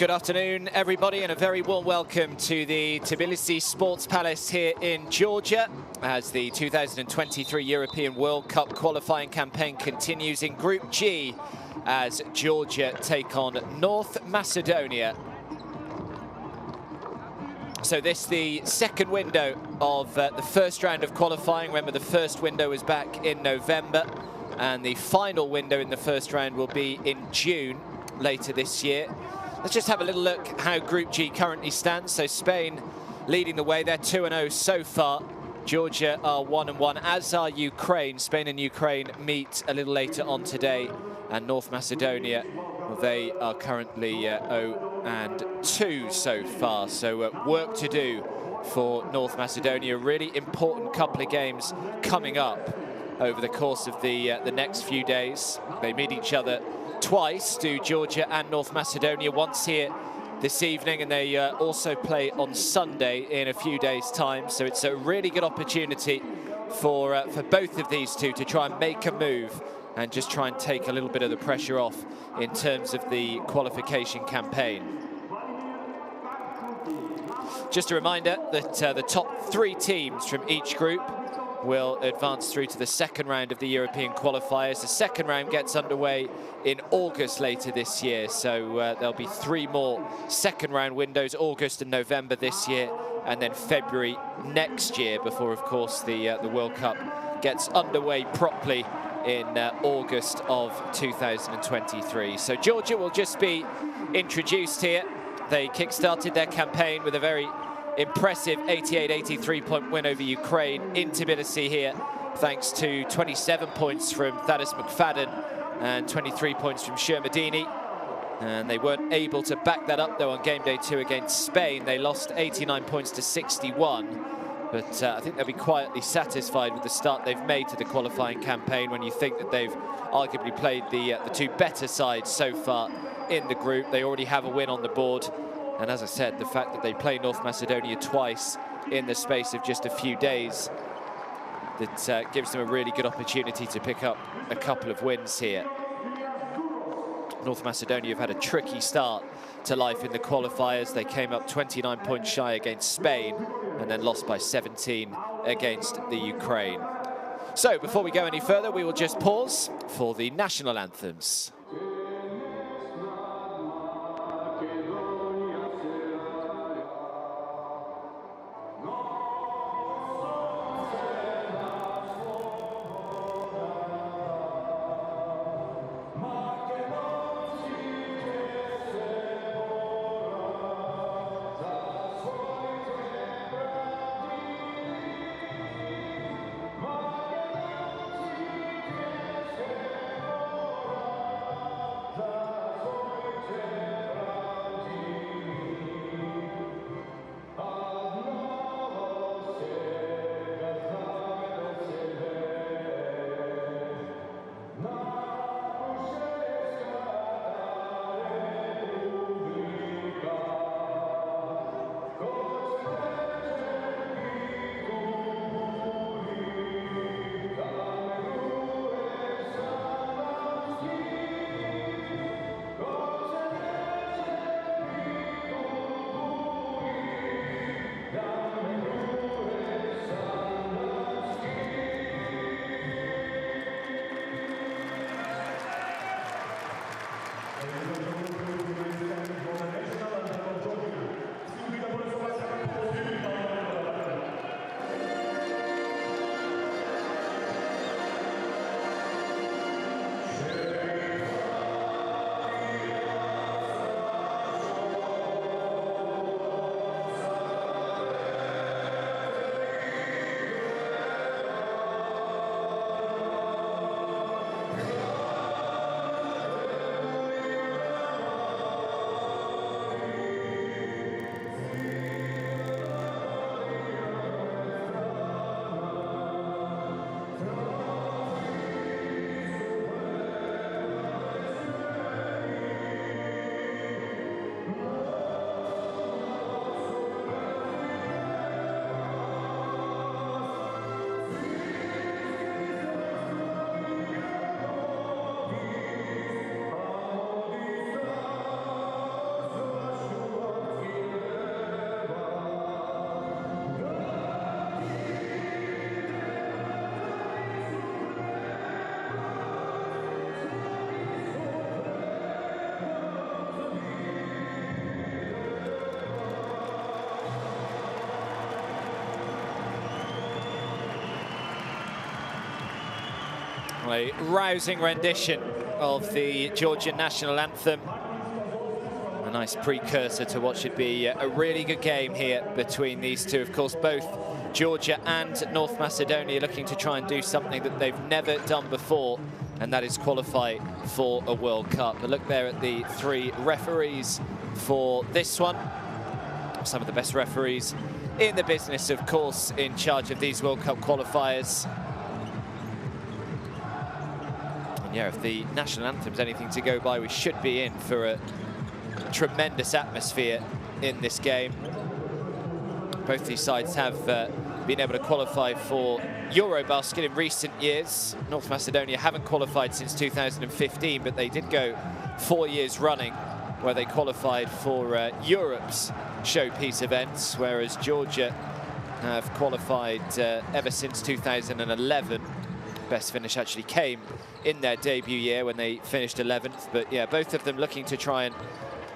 Good afternoon, everybody, and a very warm welcome to the Tbilisi Sports Palace here in Georgia as the 2023 European World Cup qualifying campaign continues in Group G as Georgia take on North Macedonia. So this the second window of the first round of qualifying. Remember, the first window was back in November, and the final window in the first round will be in June later this year. Let's just have a little look how Group G currently stands. So Spain leading the way. They're 2-0 so far. Georgia are 1-1, as are Ukraine. Spain and Ukraine meet a little later on today. And North Macedonia, well, they are currently 0-2 so far. So work to do for North Macedonia. Really important couple of games coming up over the course of the next few days. They meet each other twice, do Georgia and North Macedonia, once here this evening, and they also play on Sunday in a few days' time. So it's a really good opportunity for both of these two to try and make a move and just try and take a little bit of the pressure off in terms of the qualification campaign. Just a reminder that the top 3 teams from each group will advance through to the second round of the European qualifiers. The second round gets underway in August later this year, so there'll be 3 more second round windows, August and November this year, and then February next year, before, of course, the World Cup gets underway properly in August of 2023. So Georgia will just be introduced here. They kick-started their campaign with a very impressive 88-83 point win over Ukraine in Tbilisi here, thanks to 27 points from Thaddeus McFadden and 23 points from Shermadini. And they weren't able to back that up, though, on game day 2 against Spain. They lost 89 points to 61. But I think they'll be quietly satisfied with the start they've made to the qualifying campaign when you think that they've arguably played the 2 better sides so far in the group. They already have a win on the board. And as I said, the fact that they play North Macedonia twice in the space of just a few days, that gives them a really good opportunity to pick up a couple of wins here. North Macedonia have had a tricky start to life in the qualifiers. They came up 29 points shy against Spain and then lost by 17 against the Ukraine. So before we go any further, we will just pause for the national anthems. A rousing rendition of the Georgian national anthem. A nice precursor to what should be a really good game here between these two. Of course, both Georgia and North Macedonia looking to try and do something that they've never done before, and that is qualify for a World Cup. But look there at the three referees for this one. Some of the best referees in the business, of course, in charge of these World Cup qualifiers. And yeah, if the national anthem's anything to go by, we should be in for a tremendous atmosphere in this game. Both these sides have been able to qualify for Eurobasket in recent years. North Macedonia haven't qualified since 2015, but they did go 4 years running where they qualified for Europe's showpiece events, whereas Georgia have qualified ever since 2011. Best finish actually came in their debut year when they finished 11th. But yeah, both of them looking to try and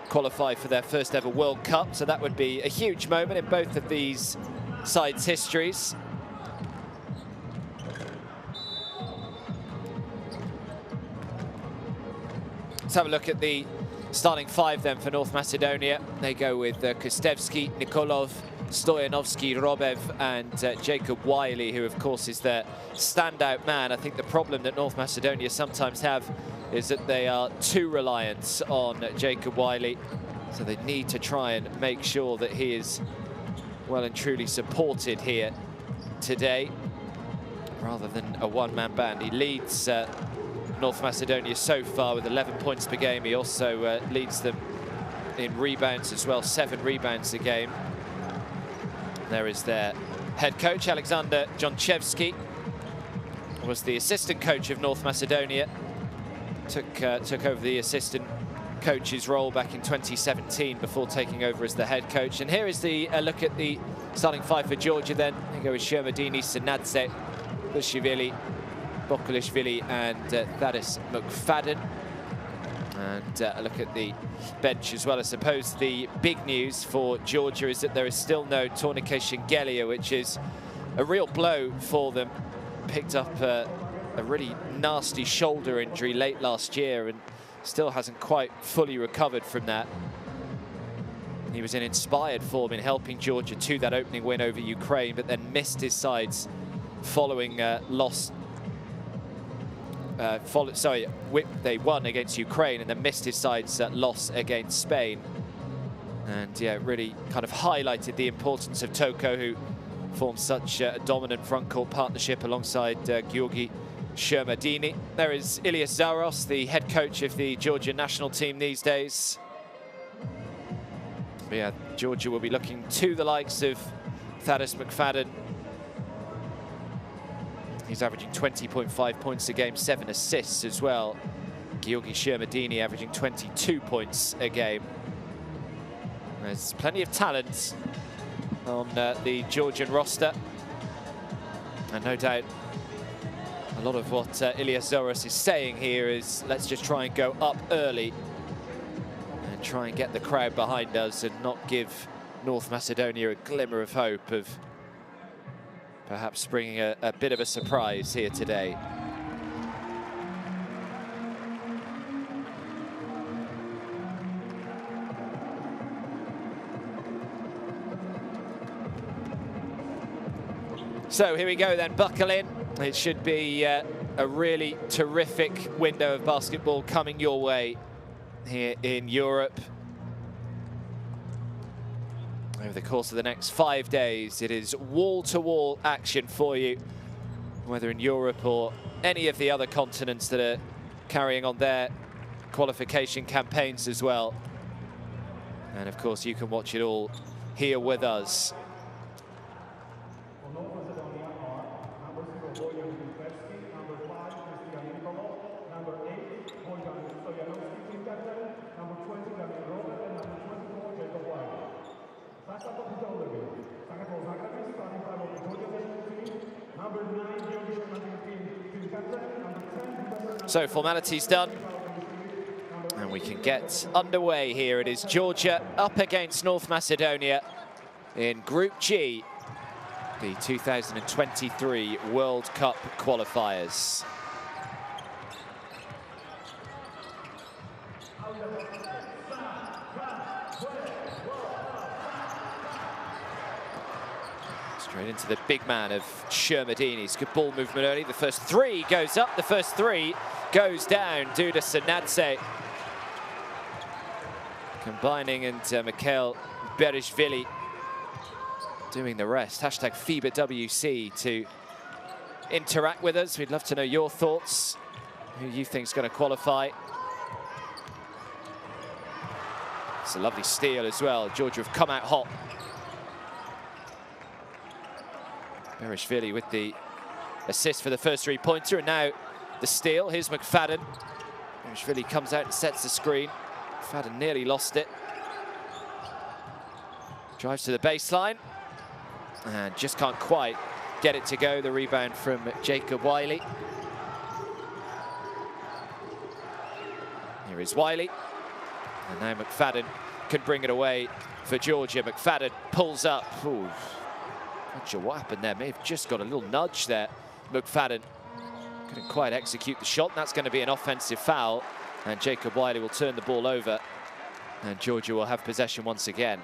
qualify for their first ever World Cup. So that would be a huge moment in both of these sides' histories. Let's have a look at the starting five then for North Macedonia. They go with Kostevski, Nikolov, Stoyanovski, Robev and Jacob Wiley, who of course is their standout man. I think the problem that North Macedonia sometimes have is that they are too reliant on Jacob Wiley. So they need to try and make sure that he is well and truly supported here today, rather than a one-man band. He leads North Macedonia so far with 11 points per game. He also leads them in rebounds as well, 7 rebounds a game. There is their head coach, Alexander Jonchevski, was the assistant coach of North Macedonia. Took over the assistant coach's role back in 2017 before taking over as the head coach. And here is the look at the starting five for Georgia then. They go with Shermadini, Sanadze, Bushivili, Bokulishvili and Thaddeus McFadden. And a look at the bench as well. I suppose the big news for Georgia is that there is still no Tourniquet Shengelia, which is a real blow for them. Picked up a really nasty shoulder injury late last year and still hasn't quite fully recovered from that. He was in inspired form in helping Georgia to that opening win over Ukraine, but then missed his sides following loss. They won against Ukraine and then missed his side's loss against Spain. And yeah, really kind of highlighted the importance of Toko, who formed such a dominant front-court partnership alongside Georgi Shermadini. There is Ilias Zaros, the head coach of the Georgian national team these days. But yeah, Georgia will be looking to the likes of Thaddeus McFadden. He's averaging 20.5 points a game, 7 assists as well. Georgi Shermadini averaging 22 points a game. There's plenty of talent on the Georgian roster. And no doubt a lot of what Ilias Zaros is saying here is let's just try and go up early and try and get the crowd behind us and not give North Macedonia a glimmer of hope of perhaps bringing a bit of a surprise here today. So here we go then, buckle in. It should be a really terrific window of basketball coming your way here in Europe. Over the course of the next 5 days, it is wall-to-wall action for you, whether in Europe or any of the other continents that are carrying on their qualification campaigns as well. And of course, you can watch it all here with us. So formalities done, and we can get underway here. It is Georgia up against North Macedonia in Group G, the 2023 World Cup qualifiers. Straight into the big man of Shermadini's. Good ball movement early. The first three goes up, the first three goes down. Duda Sanadze combining, and Mikhail Berishvili doing the rest. Hashtag FIBA WC to interact with us. We'd love to know your thoughts. Who you think is going to qualify. It's a lovely steal as well. Georgia have come out hot. Berishvili with the assist for the first three-pointer, and now the steal. Here's McFadden. Berishvili comes out and sets the screen. McFadden nearly lost it. Drives to the baseline and just can't quite get it to go. The rebound from Jacob Wiley. Here is Wiley, and now McFadden can bring it away for Georgia. McFadden pulls up. Ooh. Not sure what happened there. May have just got a little nudge there. McFadden couldn't quite execute the shot. That's going to be an offensive foul, and Jacob Wiley will turn the ball over, and Georgia will have possession once again.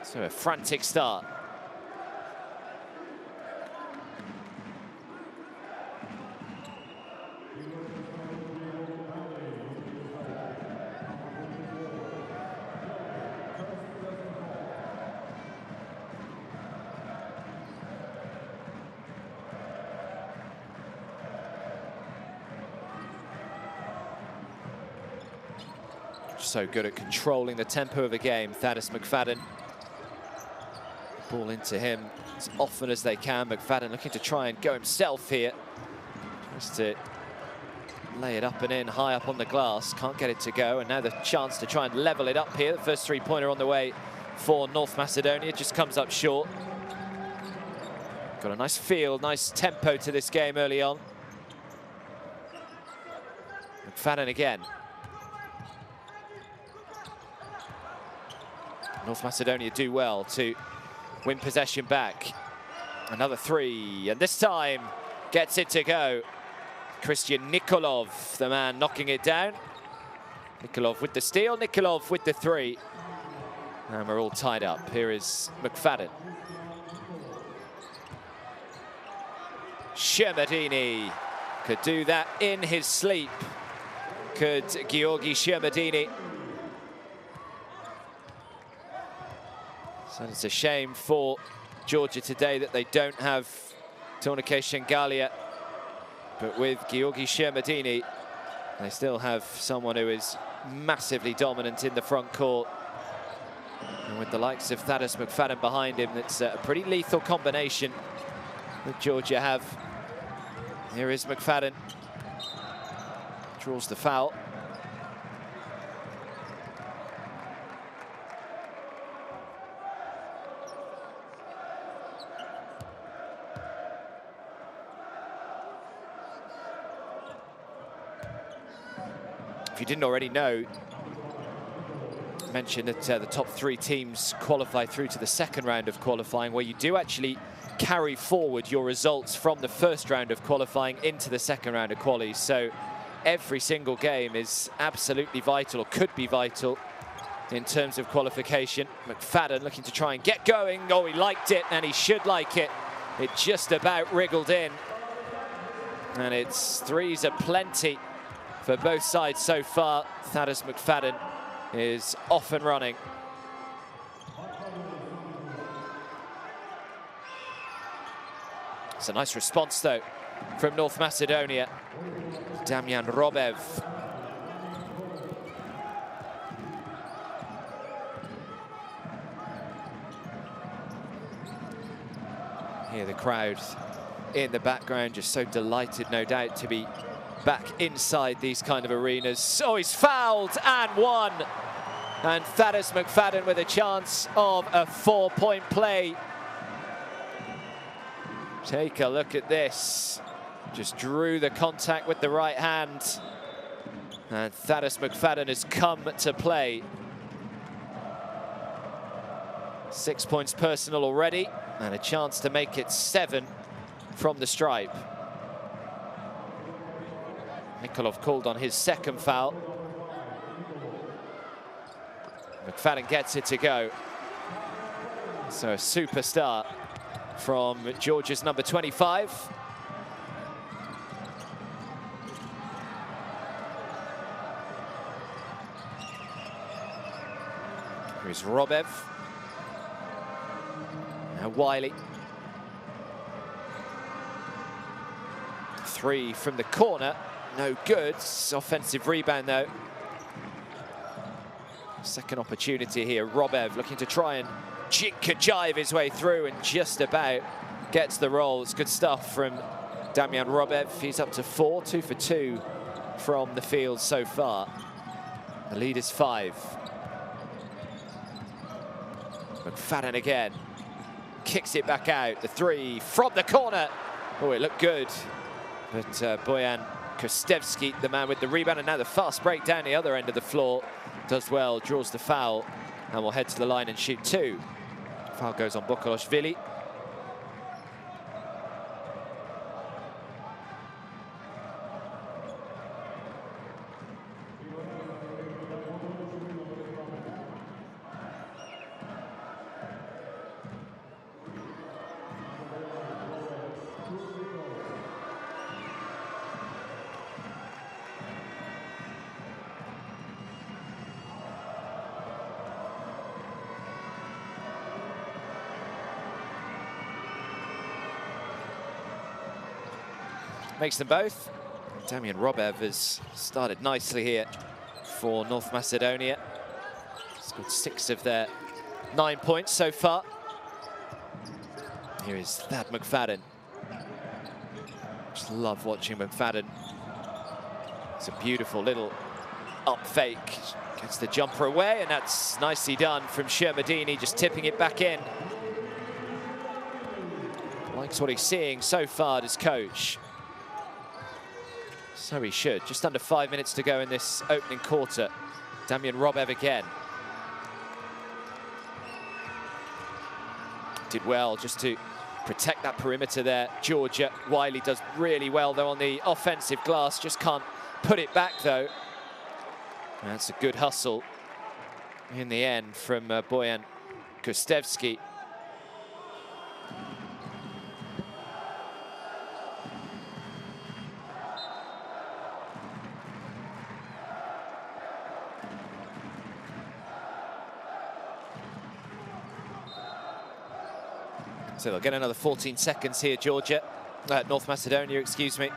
So a frantic start. So good at controlling the tempo of a game, Thaddeus McFadden. Ball into him as often as they can. McFadden looking to try and go himself here. Just to lay it up and in, high up on the glass. Can't get it to go, and now the chance to try and level it up here. The first three-pointer on the way for North Macedonia, just comes up short. Got a nice feel, nice tempo to this game early on. McFadden again. North Macedonia do well to win possession back. Another three, and this time gets it to go. Christian Nikolov, the man knocking it down. Nikolov with the steal, Nikolov with the three. And we're all tied up. Here is McFadden. Shermadini could do that in his sleep. Could Giorgi Shermadini. So it's a shame for Georgia today that they don't have Tourniquet Shengalia. But with Giorgi Shermadini, they still have someone who is massively dominant in the front court. And with the likes of Thaddeus McFadden behind him, it's a pretty lethal combination that Georgia have. Here is McFadden. Draws the foul. If you didn't already know, I mentioned that the top three teams qualify through to the second round of qualifying, where you do actually carry forward your results from the first round of qualifying into the second round of qualies. So every single game is absolutely vital, or could be vital, in terms of qualification. McFadden looking to try and get going. Oh, he liked it, and he should like it. It just about wriggled in. And it's threes aplenty for both sides so far. Thaddeus McFadden is off and running. It's a nice response, though, from North Macedonia. Damian Robev. Here the crowd in the background, just so delighted, no doubt, to be back inside these kind of arenas. Oh, he's fouled and one. And Thaddeus McFadden with a chance of a 4-point play. Take a look at this. Just drew the contact with the right hand. And Thaddeus McFadden has come to play. 6 points personal already, and a chance to make it 7 from the stripe. Nikolov called on his second foul. McFadden gets it to go. So a super start from Georgia's number 25. Here's Robev. Now Wiley. 3 from the corner, no good. Offensive rebound though. Second opportunity here. Robev looking to try and jive his way through and just about gets the roll. It's good stuff from Damian Robev. He's up to 4, 2 for 2 from the field so far. The lead is 5. McFadden again. Kicks it back out. The 3 from the corner. Oh, it looked good. But Bojan Kostevski, the man with the rebound, and now the fast break down the other end of the floor, does well, draws the foul, and will head to the line and shoot 2. Foul goes on Bokolashvili. Makes them both. Damian Robev has started nicely here for North Macedonia. Scored 6 of their 9 points so far. Here is Thad McFadden. Just love watching McFadden. It's a beautiful little up fake. Gets the jumper away, and that's nicely done from Shermadini, just tipping it back in. Likes what he's seeing so far, his coach. So he should. Just under 5 minutes to go in this opening quarter. Damian Robev again. Did well just to protect that perimeter there. Georgia. Wiley does really well though on the offensive glass. Just can't put it back though. That's a good hustle in the end from Bojan Kostevski. So they'll get another 14 seconds here, Georgia. North Macedonia, excuse me.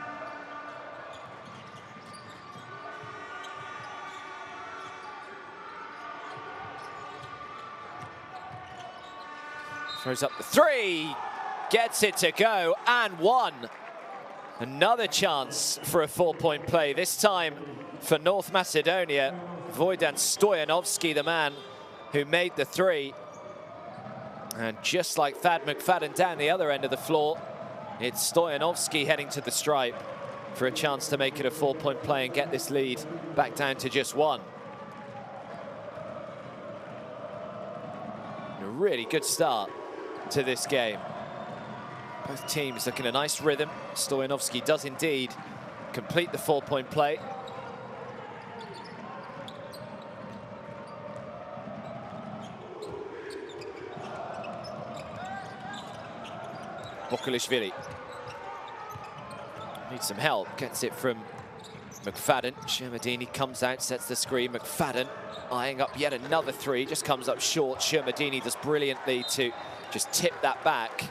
Throws up the 3, gets it to go, and 1. Another chance for a 4-point play, this time for North Macedonia. Vojdan Stojanovski, the man who made the 3. And just like Thad McFadden down the other end of the floor, it's Stojanovski heading to the stripe for a chance to make it a 4-point play and get this lead back down to just 1. A really good start to this game. Both teams looking a nice rhythm. Stojanovski does indeed complete the 4-point play. Bokolashvili needs some help, gets it from McFadden. Shermadini comes out, sets the screen. McFadden eyeing up yet another 3, just comes up short. Shermadini does brilliantly to just tip that back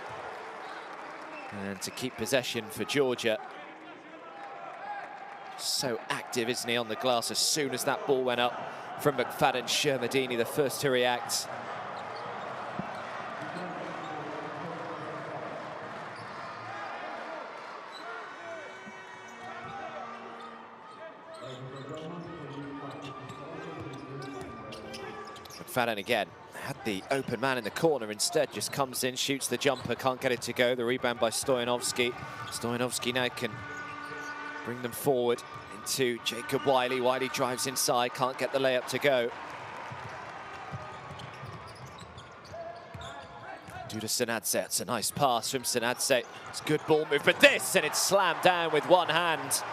and to keep possession for Georgia. So active, isn't he, on the glass? As soon as that ball went up from McFadden, Shermadini the first to react. McFadden again had the open man in the corner, instead just comes in, shoots the jumper, can't get it to go. The rebound by Stojanovski. Stojanovski now can bring them forward into Jacob Wiley. Wiley drives inside, can't get the layup to go. Due to Sanadze, it's a nice pass from Sanadze. It's good ball movement, this, and it's slammed down with one hand.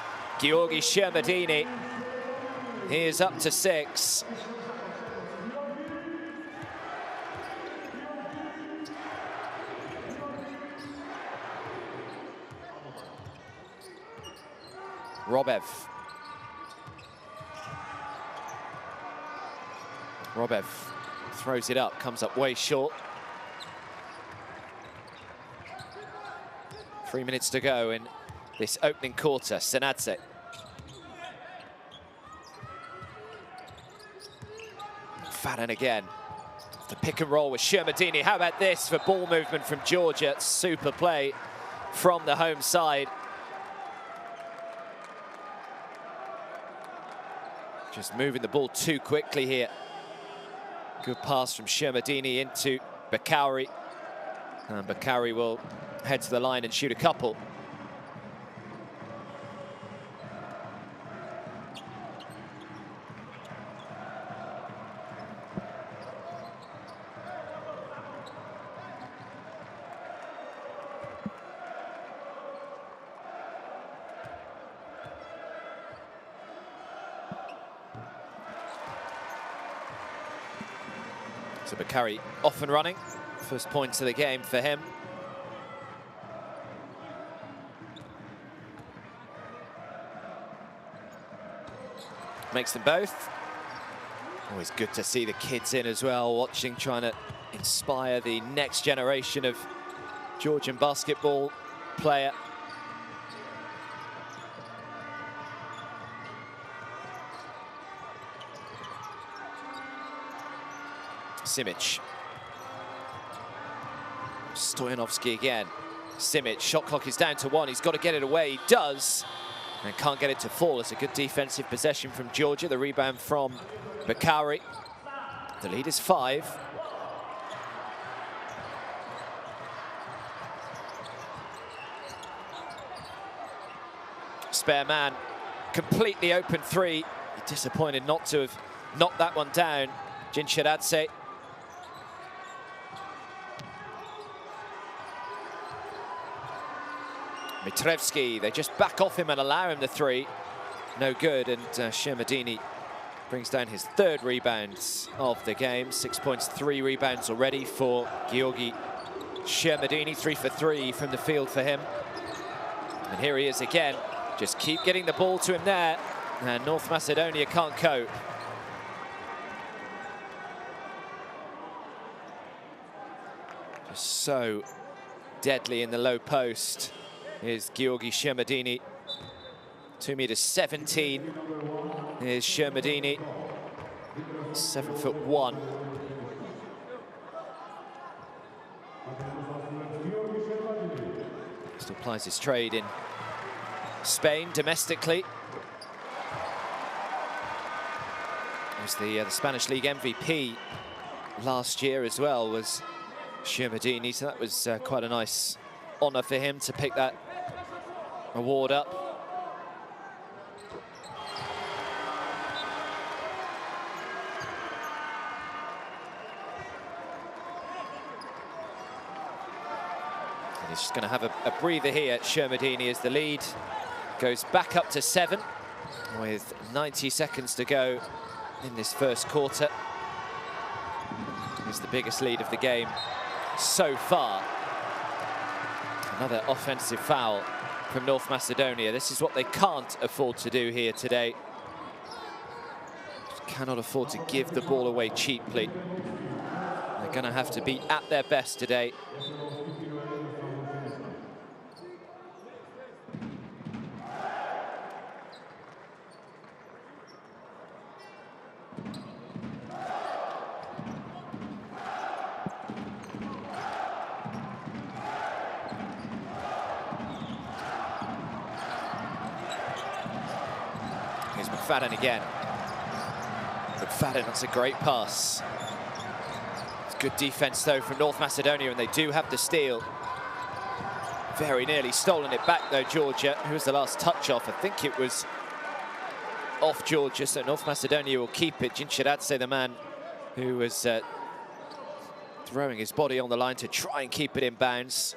Georgi Shermadini, he is up to 6. Robev. Robev throws it up, comes up way short. 3 minutes to go in this opening quarter. Senadze. Fadden again. The pick and roll with Shermadini. How about this for ball movement from Georgia? Super play from the home side. Just moving the ball too quickly here. Good pass from Shermadini into Bakauri. And Bakauri will head to the line and shoot a couple. So Bakauri off and running. First points of the game for him. Makes them both. Always good to see the kids in as well, watching, trying to inspire the next generation of Georgian basketball player. Simic. Stoyanovski again. Simic, shot clock is down to 1. He's got to get it away. He does. And can't get it to fall. It's a good defensive possession from Georgia. The rebound from Bakauri. The lead is 5. Spare man, completely open 3. Disappointed not to have knocked that one down. Jincheradze. Mitrevski, they just back off him and allow him the 3. No good, and Shermadini brings down his 3rd rebound of the game. 6 points, 3 rebounds already for Giorgi Shermadini. 3 for 3 from the field for him. And here he is again. Just keep getting the ball to him there, and North Macedonia can't cope. Just so deadly in the low post is Giorgi Shermadini. 2'17" is Shermadini. 7'1". Still plies his trade in Spain domestically. He was the Spanish League MVP last year as well, was Shermadini, so that was quite a nice honour for him to pick that award up. And he's just going to have a breather here, Shermadini, as the lead goes back up to 7 with 90 seconds to go in this first quarter. It's the biggest lead of the game so far. Another offensive foul from North Macedonia. This is what they can't afford to do here today. Just cannot afford to give the ball away cheaply. They're going to have to be at their best today. McFadden again. McFadden, that's a great pass. It's good defense though from North Macedonia, and they do have the steal. Very nearly stolen it back though, Georgia. Who was the last touch off? I think it was off Georgia, so North Macedonia will keep it. Jincheradze, the man who was throwing his body on the line to try and keep it in bounds.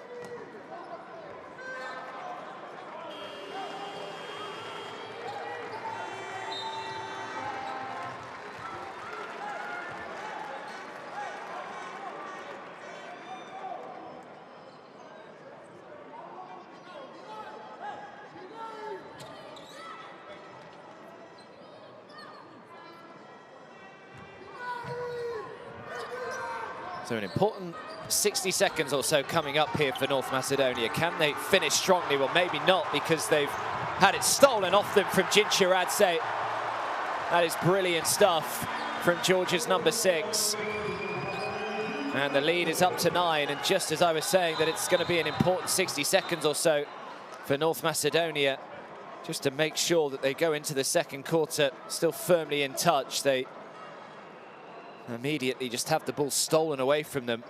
So an important 60 seconds or so coming up here for North Macedonia. Can they finish strongly? Well, maybe not, because they've had it stolen off them from Radze. That is brilliant stuff from Georgia's number 6. And the lead is up to 9. And just as I was saying that it's going to be an important 60 seconds or so for North Macedonia, just to make sure that they go into the second quarter still firmly in touch. They immediately just have the ball stolen away from them.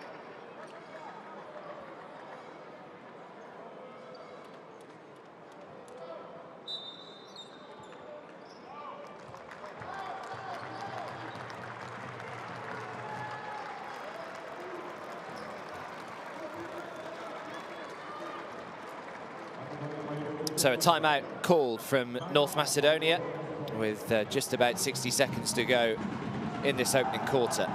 So a timeout called from North Macedonia with just about 60 seconds to go in this opening quarter.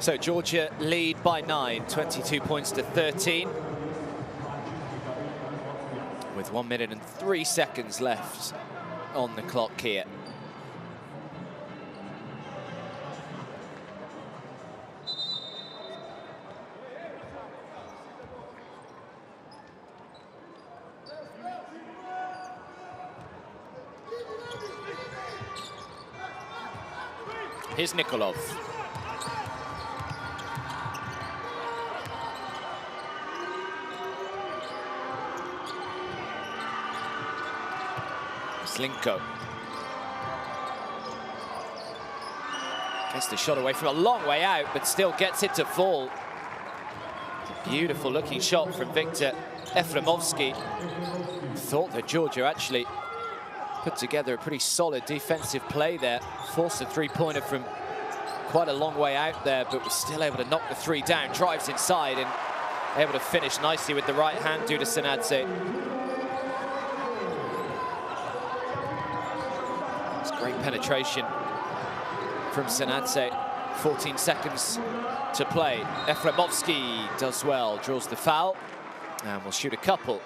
So Georgia lead by 9, 22 points to 13. With 1 minute and 3 seconds left on the clock here. Here's Nikolov. Slinko gets the shot away from a long way out, but still gets it to fall. It's a beautiful looking shot from Victor Efremovsky. Thought that Georgia actually put together a pretty solid defensive play there. Forced a three-pointer from quite a long way out there, but was still able to knock the three down. Drives inside and able to finish nicely with the right hand due to Sanadze. Great penetration from Sanadze. 14 seconds to play. Efremovsky does well, draws the foul, and will shoot a couple.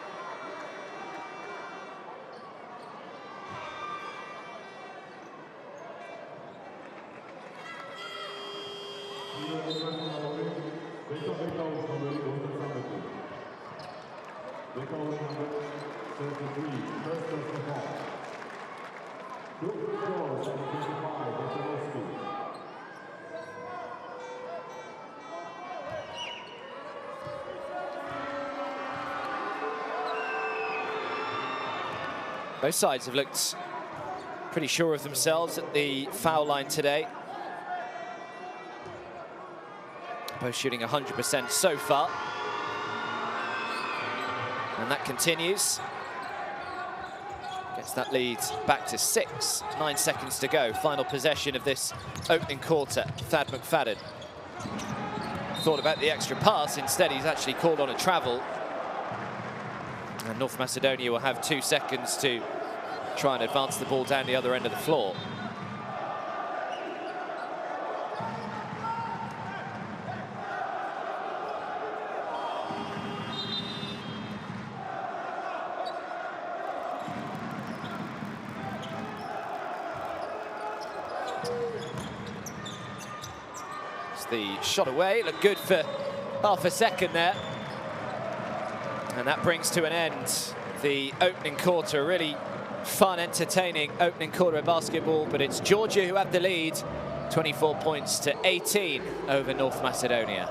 Both sides have looked pretty sure of themselves at the foul line today. Both shooting 100% so far. And that continues. Gets that lead back to 6. 9 seconds to go. Final possession of this opening quarter. Thad McFadden thought about the extra pass. Instead, he's actually called on a travel. And North Macedonia will have 2 seconds to try and advance the ball down the other end of the floor. It's the shot away, looked good for half a second there. And that brings to an end the opening quarter. Really fun, entertaining opening quarter of basketball, but it's Georgia who have the lead, 24 points to 18 over North Macedonia.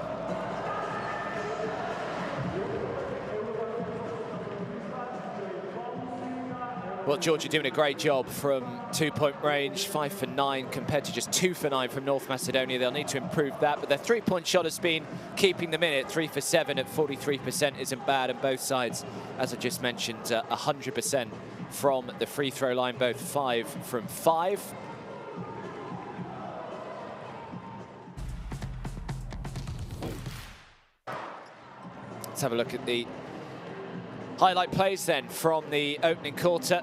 Well, Georgia doing a great job from two-point range, 5 for 9 compared to just 2 for 9 from North Macedonia. They'll need to improve that, but their three-point shot has been keeping them in it. 3 for 7 at 43% isn't bad, and both sides, as I just mentioned, 100% from the free throw line, both 5 from 5. Let's have a look at the highlight plays then from the opening quarter.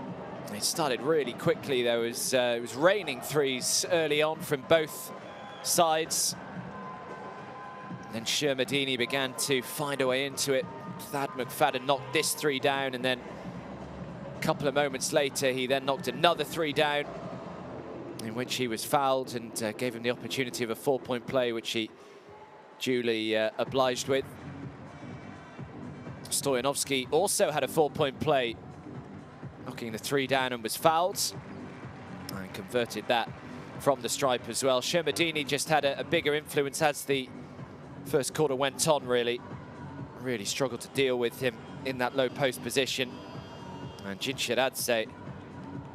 It started really quickly. It was raining threes early on from both sides. Then Shermadini began to find a way into it. Thad McFadden knocked this 3 down, and then a couple of moments later, he then knocked another 3 down, in which he was fouled, and gave him the opportunity of a 4-point play, which he duly obliged with. Stoyanovski also had a 4-point play, knocking the 3 down, and was fouled, and converted that from the stripe as well. Shermadini just had a bigger influence as the first quarter went on, really struggled to deal with him in that low post position. And Jinshiradze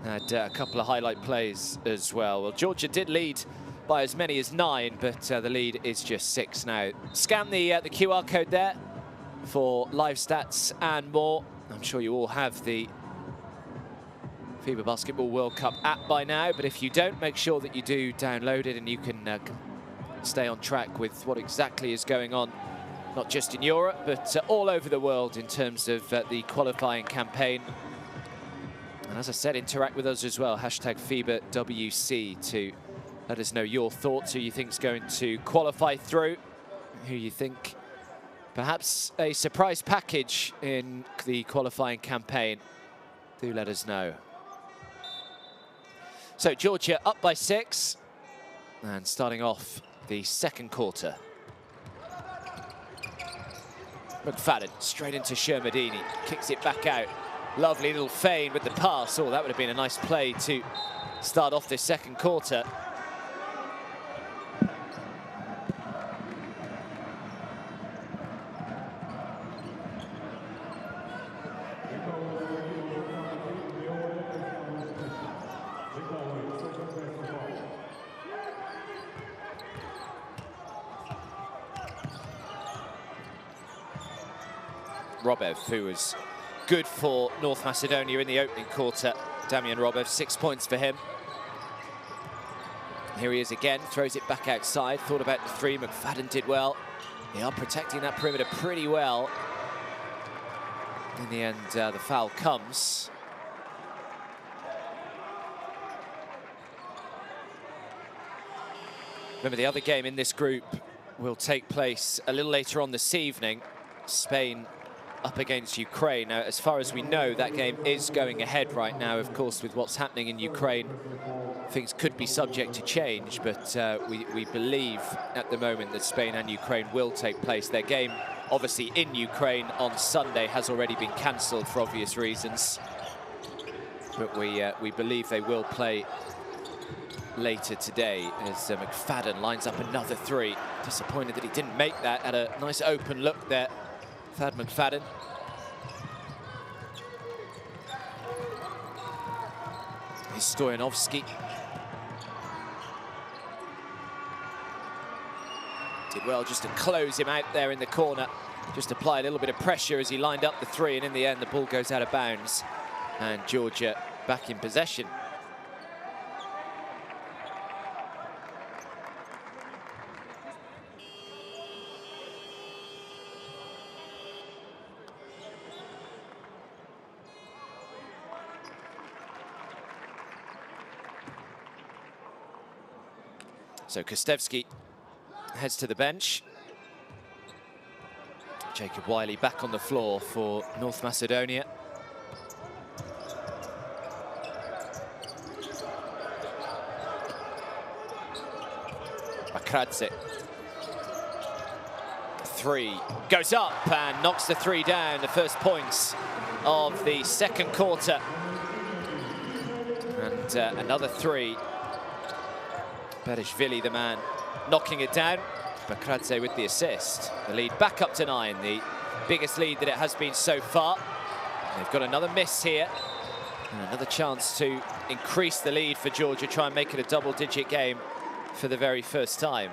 had a couple of highlight plays as well. Well, Georgia did lead by as many as 9, but the lead is just 6 now. Scan the QR code there for live stats and more. I'm sure you all have the FIBA Basketball World Cup app by now, but if you don't, make sure that you do download it, and you can stay on track with what exactly is going on, not just in Europe, but all over the world in terms of the qualifying campaign. And as I said, interact with us as well, hashtag FIBAWC, to let us know your thoughts, who you think is going to qualify through, who you think perhaps a surprise package in the qualifying campaign. Do let us know. So Georgia up by 6, and starting off the second quarter. McFadden straight into Shermadini, kicks it back out. Lovely little feint with the pass. Oh, that would have been a nice play to start off this second quarter. Robev, who was good for North Macedonia in the opening quarter. Damian Robev, 6 points for him. Here he is again, throws it back outside. Thought about the 3, McFadden did well. They are protecting that perimeter pretty well. In the end, the foul comes. Remember, the other game in this group will take place a little later on this evening. Spain up against Ukraine. Now, as far as we know, that game is going ahead right now. Of course, with what's happening in Ukraine, things could be subject to change, but we believe at the moment that Spain and Ukraine will take place. Their game, obviously, in Ukraine on Sunday has already been cancelled for obvious reasons, but we believe they will play later today, as McFadden lines up another 3. Disappointed that he didn't make that. At a nice open look there, Thad McFadden. Here's Stoyanovski. Did well just to close him out there in the corner. Just apply a little bit of pressure as he lined up the 3, and in the end the ball goes out of bounds. And Georgia back in possession. So Kostevski heads to the bench. Jacob Wiley back on the floor for North Macedonia. Bakradze. 3 goes up and knocks the 3 down. The first points of the second quarter. And another 3. Berishvili, the man, knocking it down. Bakradze with the assist. The lead back up to 9, the biggest lead that it has been so far. They've got another miss here. And another chance to increase the lead for Georgia, try and make it a double-digit game for the very first time.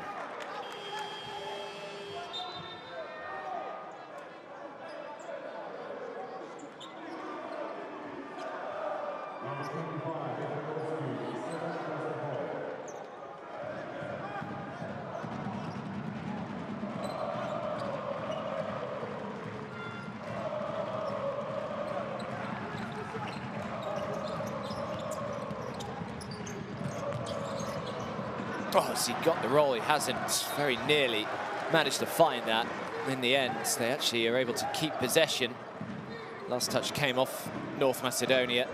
Oh, has he got the roll? He hasn't. Very nearly managed to find that. In the end, they actually are able to keep possession. Last touch came off North Macedonia.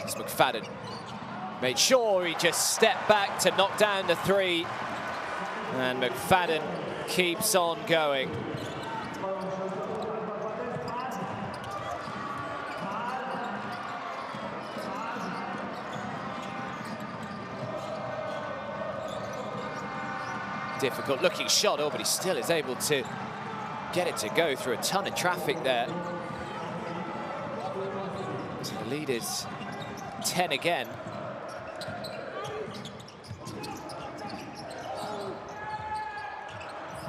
It's McFadden. Made sure he just stepped back to knock down the three. And McFadden keeps on going. Difficult looking shot, but he still is able to get it to go through a ton of traffic there. So the lead is 10 again.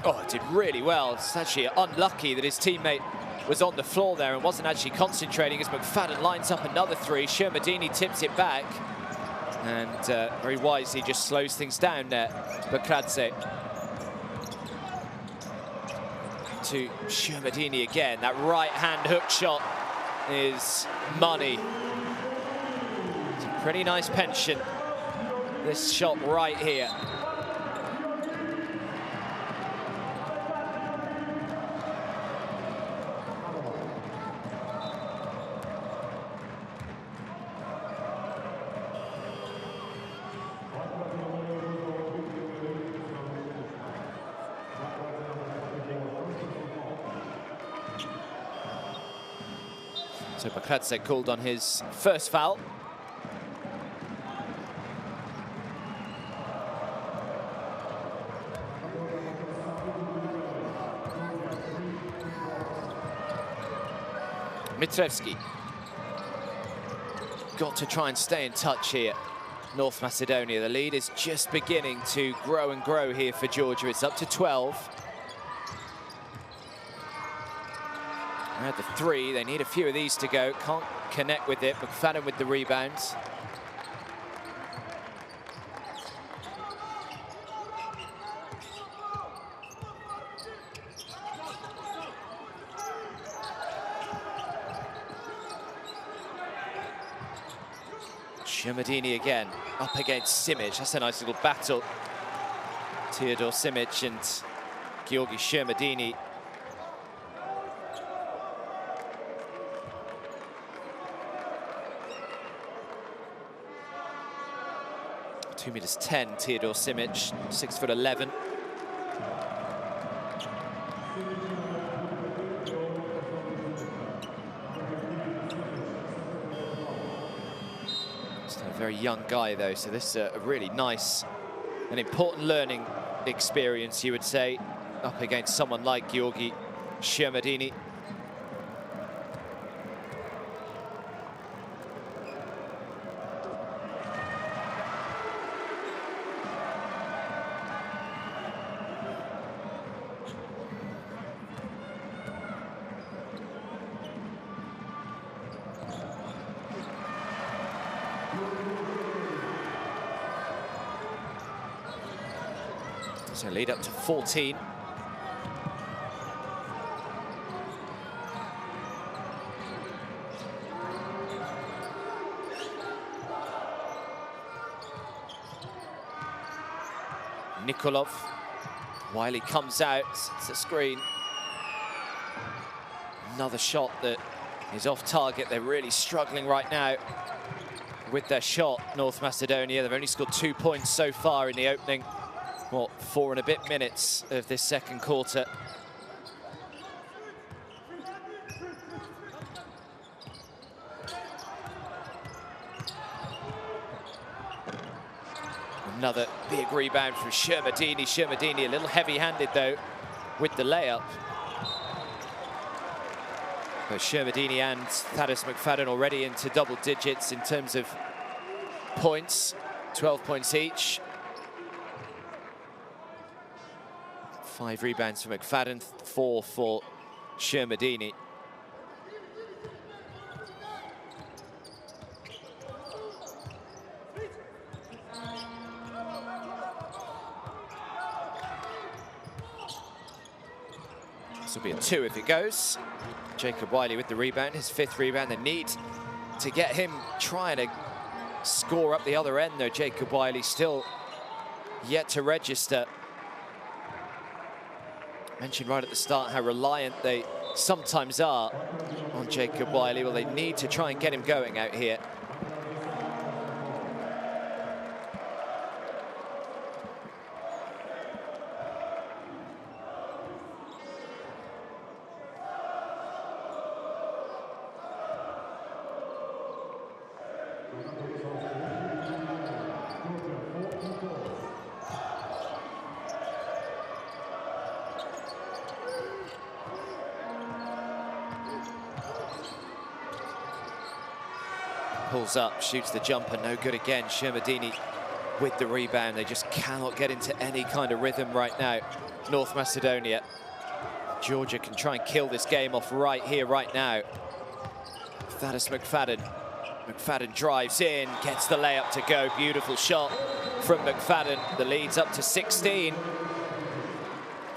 Oh, it did really well. It's actually unlucky that his teammate was on the floor there and wasn't actually concentrating as McFadden lines up another three. Shermadini tips it back and very wisely just slows things down there. Bakradze to Shermadini again. That right-hand hook shot is money. It's a pretty nice pension, this shot right here. So Bakradze called on his first foul. Mitrevski. Got to try and stay in touch here. North Macedonia, the lead is just beginning to grow and grow here for Georgia. It's up to 12. At the three, they need a few of these to go. Can't connect with it. McFadden with the rebounds. Shermadini again, up against Simic. That's a nice little battle. Teodor Simic and Georgi Shermadini. 2'10", Teodor Simic, 6'11". Still a very young guy though, so this is a really nice and important learning experience, you would say, up against someone like Georgi Shermadini. So lead up to 14. Nikolov, Wiley comes out, it's a screen. Another shot that is off target. They're really struggling right now with their shot, North Macedonia. They've only scored 2 points so far in the opening, 4 and a bit minutes of this second quarter. Another big rebound from Shermadini. Shermadini a little heavy-handed, though, with the layup. But Shermadini and Thaddeus McFadden already into double digits in terms of points, 12 points each. 5 rebounds for McFadden, 4 for Shermadini. This will be a 2 if it goes. Jacob Wiley with the rebound, his 5th rebound. The need to get him trying to score up the other end, though. Jacob Wiley still yet to register. Mentioned right at the start how reliant they sometimes are on Jacob Wiley. Well, they need to try and get him going out here. Pulls up, shoots the jumper, no good again. Shermadini with the rebound. They just cannot get into any kind of rhythm right now, North Macedonia. Georgia can try and kill this game off right here, right now. Thaddeus McFadden. McFadden drives in, gets the layup to go. Beautiful shot from McFadden. The lead's up to 16.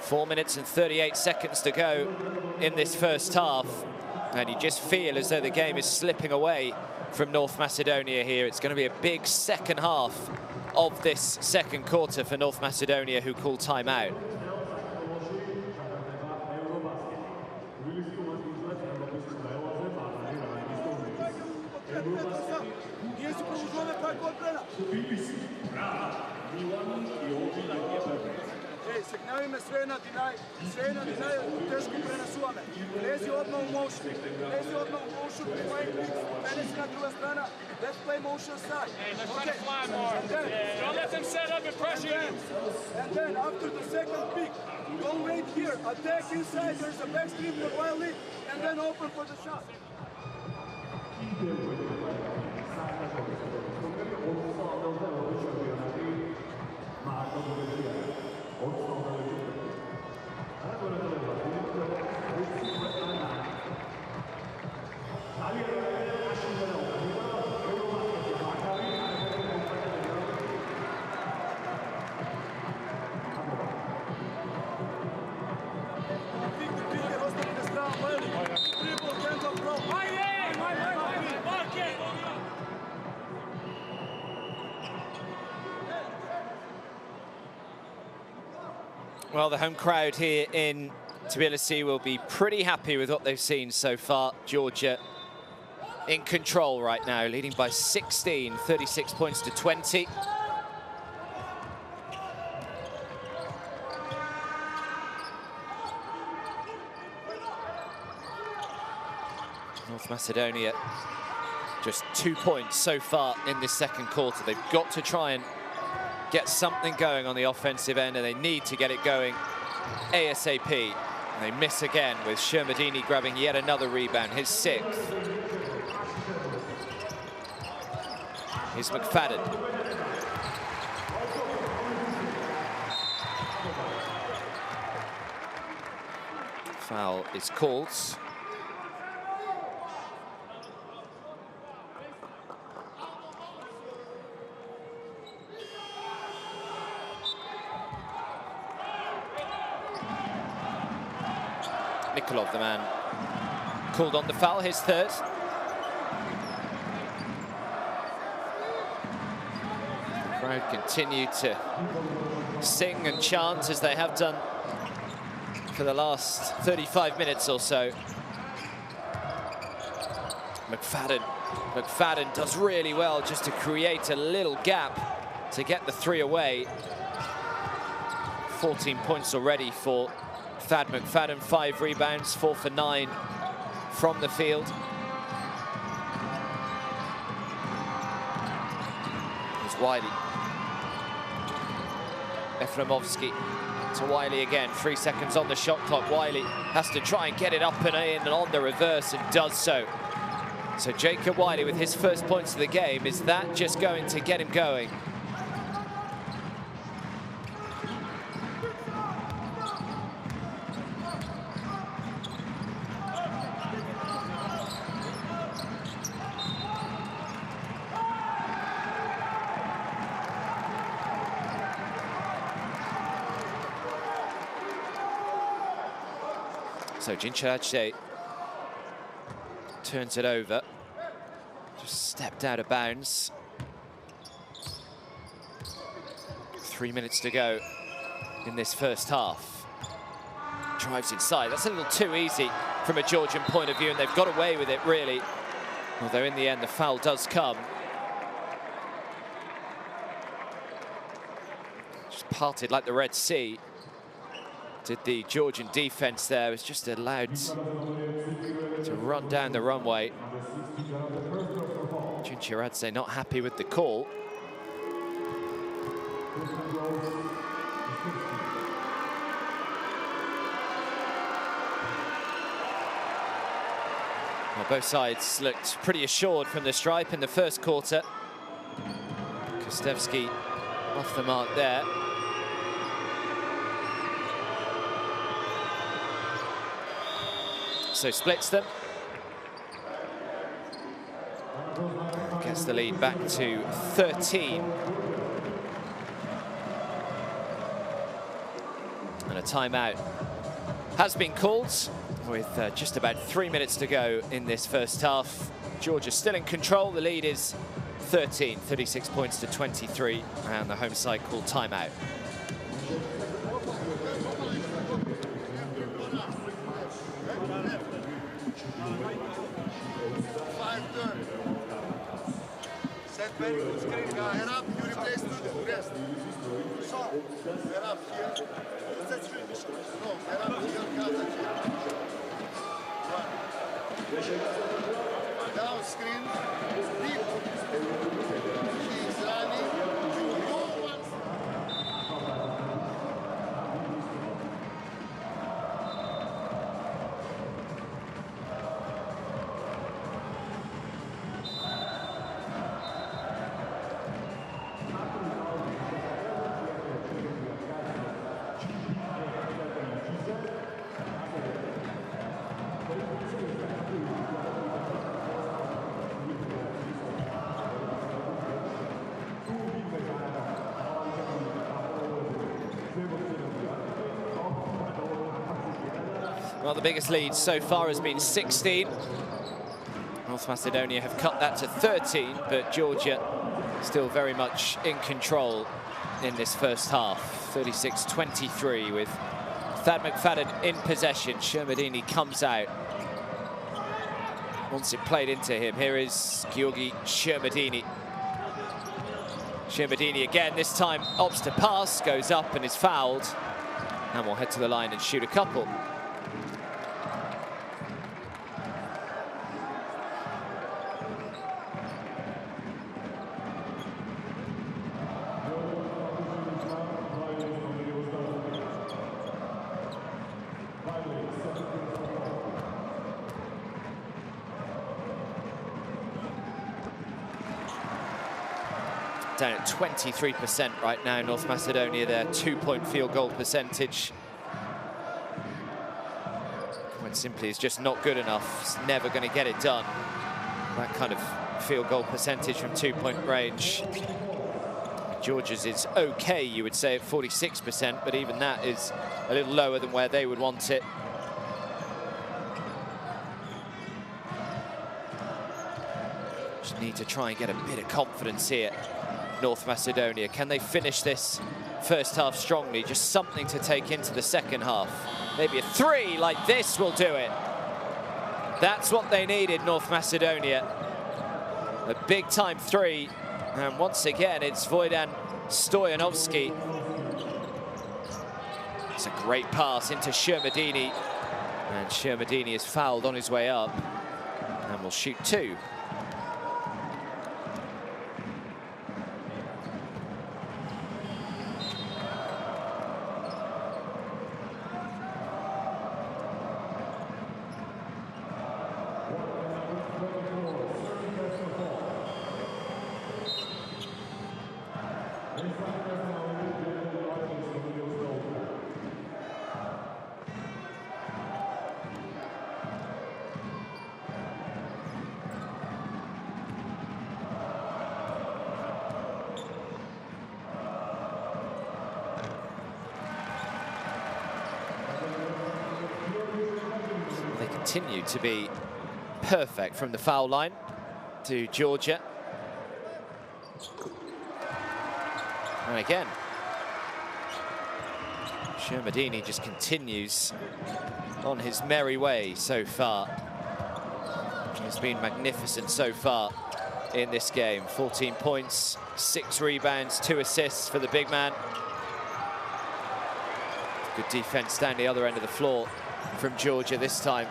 4 minutes and 38 seconds to go in this first half. And you just feel as though the game is slipping away from North Macedonia here. It's going to be a big second half of this second quarter for North Macedonia, who call timeout. Signali me sve na dinaj, teško prenasuame. Lezi odmah u motion, mene si na druga strana, let's play motion side. They're trying to fly more. Don't let them set up and pressure you. And then after the second pick, go right here, attack inside, there's a back screen for Wiley, and then open for the shot. Well, the home crowd here in Tbilisi will be pretty happy with what they've seen so far. Georgia in control right now, leading by 16, 36 points to 20. North Macedonia just 2 points so far in this second quarter. They've got to try and get something going on the offensive end, and they need to get it going ASAP. And they miss again with Shermadini grabbing yet another rebound, his 6th. Here's McFadden. Foul is called. Nikolov, the man called on the foul, his 3rd. The crowd continue to sing and chant as they have done for the last 35 minutes or so. McFadden does really well just to create a little gap to get the 3 away. 14 points already for Thad McFadden, 5 rebounds, 4 for 9 from the field. Here's Wiley. Efremovski to Wiley again. 3 seconds on the shot clock. Wiley has to try and get it up and in and on the reverse, and does so. So Jacob Wiley with his first points of the game. Is that just going to get him going? So Cinceradze turns it over. Just stepped out of bounds. 3 minutes to go in this first half. Drives inside. That's a little too easy from a Georgian point of view, and they've got away with it, really. Although in the end, the foul does come. Just parted like the Red Sea. Did the Georgian defense there, was just allowed to run down the runway. Cinceradze not happy with the call. Well, both sides looked pretty assured from the stripe in the first quarter. Kostevski off the mark there. So splits them. Gets the lead back to 13. And a timeout has been called with just about 3 minutes to go in this first half. Georgia still in control. The lead is 13, 36 points to 23, and the home side called timeout. Very good screen, guys. Head up, you replace the rest. So, head up here. Let's finish. No, head up here, down screen. Deep. He's running. You go once. Well, the biggest lead so far has been 16. North Macedonia have cut that to 13, but Georgia still very much in control in this first half. 36-23 with Thad McFadden in possession. Shermadini comes out. Wants it played into him. Here is Giorgi Shermadini. Shermadini again, this time opts to pass, goes up and is fouled. And will head to the line and shoot a couple. Down at 23% right now, North Macedonia, their 2-point field goal percentage. When simply is just not good enough, it's never going to get it done. That kind of field goal percentage from 2-point range. Georgia's is okay, you would say, at 46%, but even that is a little lower than where they would want it. Just need to try and get a bit of confidence here. North Macedonia, can they finish this first half strongly? Just something to take into the second half. Maybe a three like this will do it. That's what they needed, North Macedonia. A big time three. And once again, it's Vojdan Stojanovski. It's a great pass into Shermadini. And Shermadini is fouled on his way up. And will shoot two. They continue to be perfect from the foul line to Georgia. And again, Shermadini just continues on his merry way so far. He's been magnificent so far in this game. 14 points, 6 rebounds, 2 assists for the big man. Good defense down the other end of the floor from Georgia this time.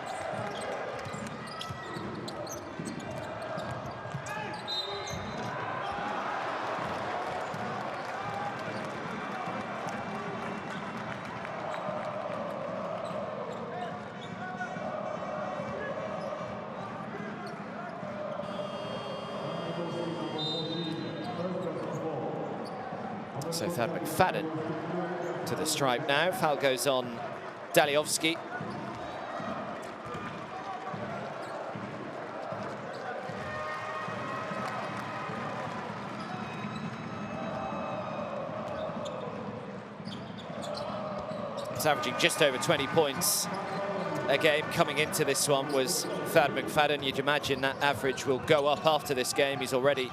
So Thad McFadden to the stripe now. Foul goes on Daliowski. He's averaging just over 20 points a game. Coming into this one was Thad McFadden. You'd imagine that average will go up after this game. He's already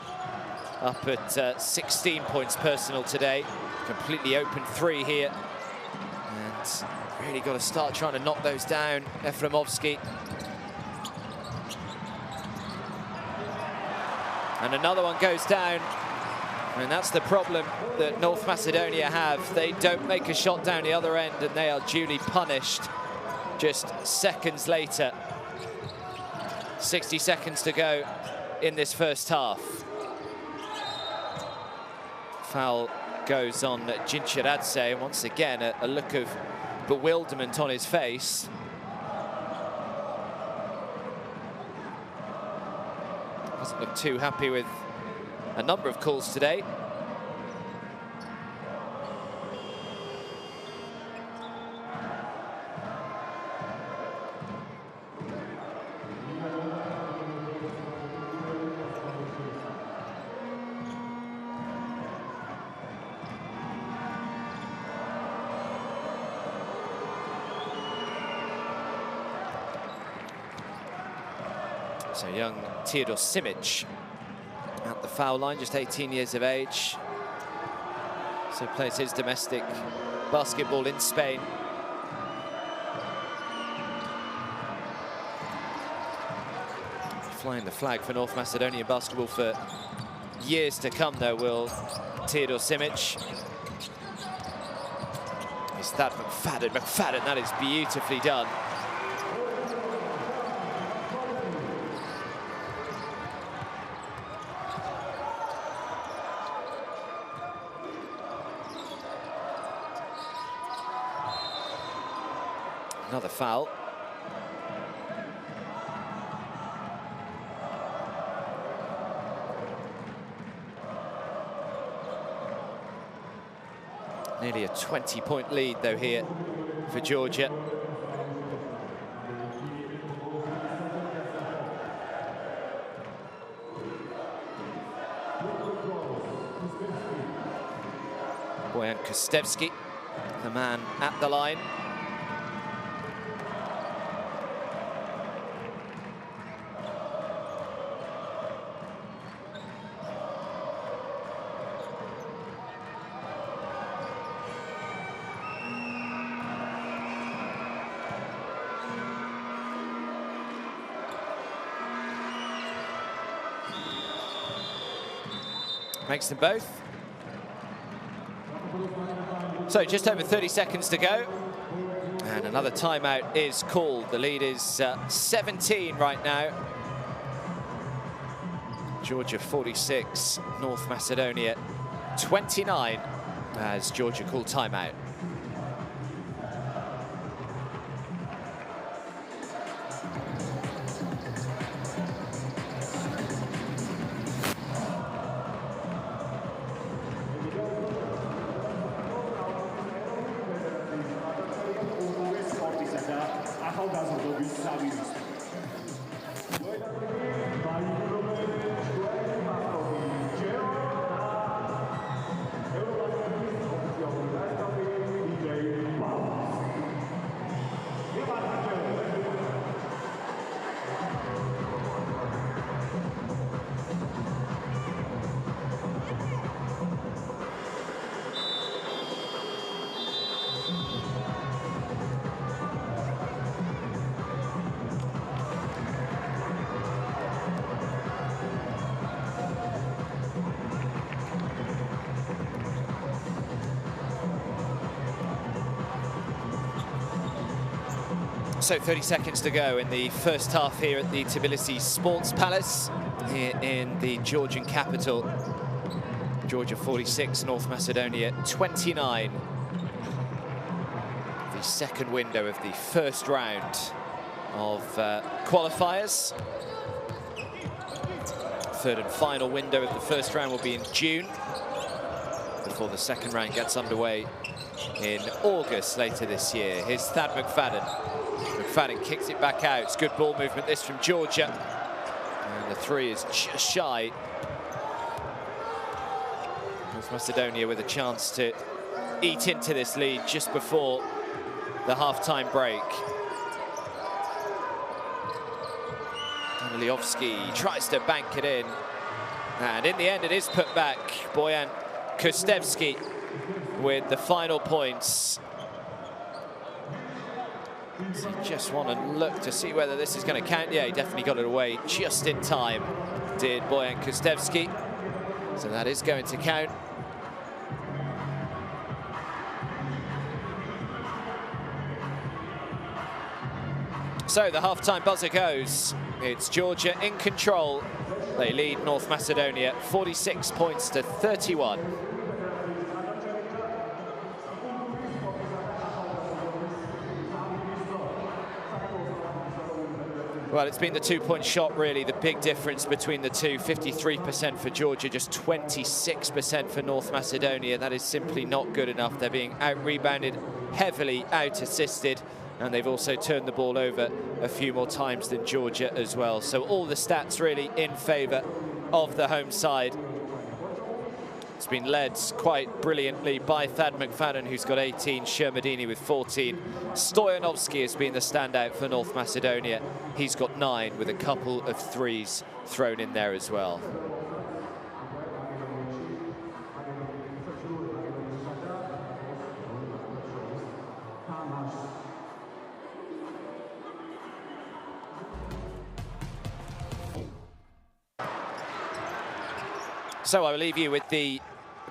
up at 16 points personal today. Completely open 3 here. And really got to start trying to knock those down. Efremovski. And another one goes down. And that's the problem that North Macedonia have. They don't make a shot down the other end, and they are duly punished just seconds later. 60 seconds to go in this first half. Foul goes on Jinchiradze, and once again a look of bewilderment on his face. Doesn't look too happy with a number of calls today. So young Teodor Simic at the foul line, just 18 years of age. So plays his domestic basketball in Spain. Flying the flag for North Macedonian basketball for years to come, though, will Teodor Simic. It's Thad McFadden. McFadden, that is beautifully done. Another foul. Nearly a 20-point lead, though, here for Georgia. Bojan Kostevski, the man at the line. Makes them both. So just over 30 seconds to go. And another timeout is called. The lead is 17 right now. Georgia 46, North Macedonia 29 as Georgia called timeout. So 30 seconds to go in the first half here at the Tbilisi Sports Palace here in the Georgian capital. Georgia 46, North Macedonia 29. The second window of the first round of qualifiers. Third and final window of the first round will be in June, before the second round gets underway in August later this year. Here's Thad McFadden. McFadden kicks it back out. It's good ball movement, this from Georgia. And the three is just shy. North Macedonia with a chance to eat into this lead just before the half-time break. Liovski tries to bank it in. And in the end, it is put back. Bojan Kostevski with the final points. So you just want to look to see whether this is going to count. Yeah, he definitely got it away just in time, did Bojan Kostevski. So that is going to count. So the half-time buzzer goes. It's Georgia in control. They lead North Macedonia 46 points to 31. Well, it's been the two-point shot, really, the big difference between the two. 53% for Georgia, just 26% for North Macedonia. That is simply not good enough. They're being out-rebounded, heavily out-assisted, and they've also turned the ball over a few more times than Georgia as well. So all the stats really in favour of the home side. It's been led quite brilliantly by Thad McFadden, who's got 18, Shermadini with 14. Stoyanovski has been the standout for North Macedonia. He's got 9 with a couple of threes thrown in there as well. So I will leave you with the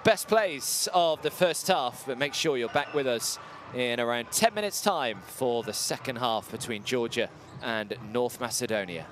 best plays of the first half, but make sure you're back with us in around 10 minutes' time for the second half between Georgia and North Macedonia.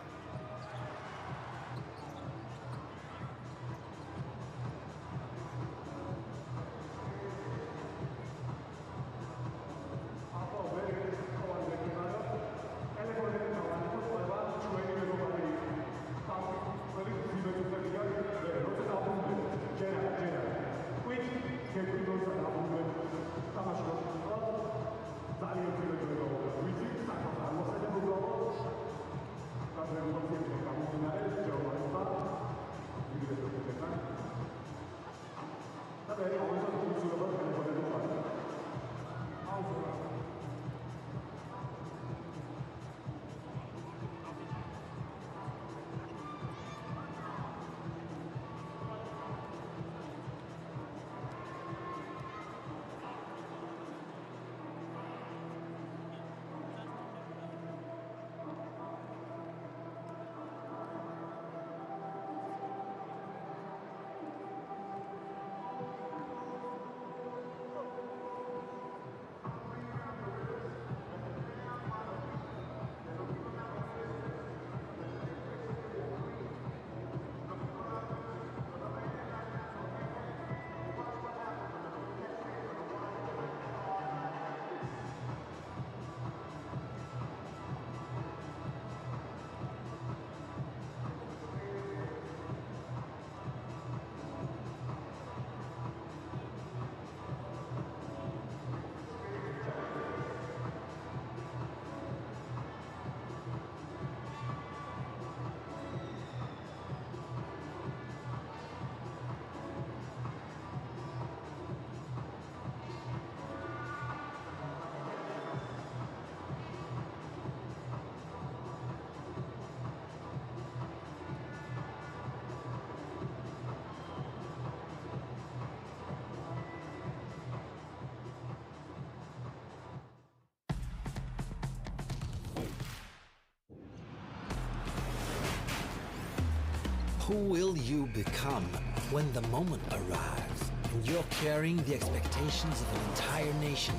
Who will you become when the moment arrives and you're carrying the expectations of an entire nation?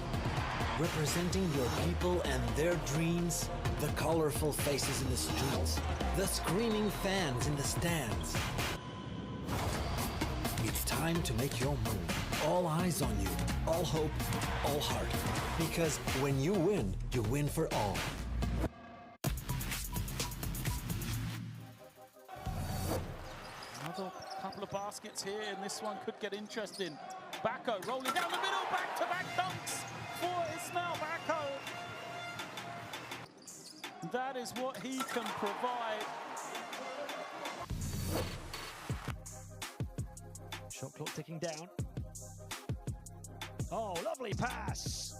representing your people and their dreams, the colorful faces in the streets, the screaming fans in the stands. It's time to make your move. All eyes on you, all hope, all heart. Because when you win for all. Another couple of baskets here, and this one could get interesting. Bacco rolling down the middle, back-to-back dunks for Ismail Bacco. That is what he can provide. Shot clock ticking down. Oh, lovely pass.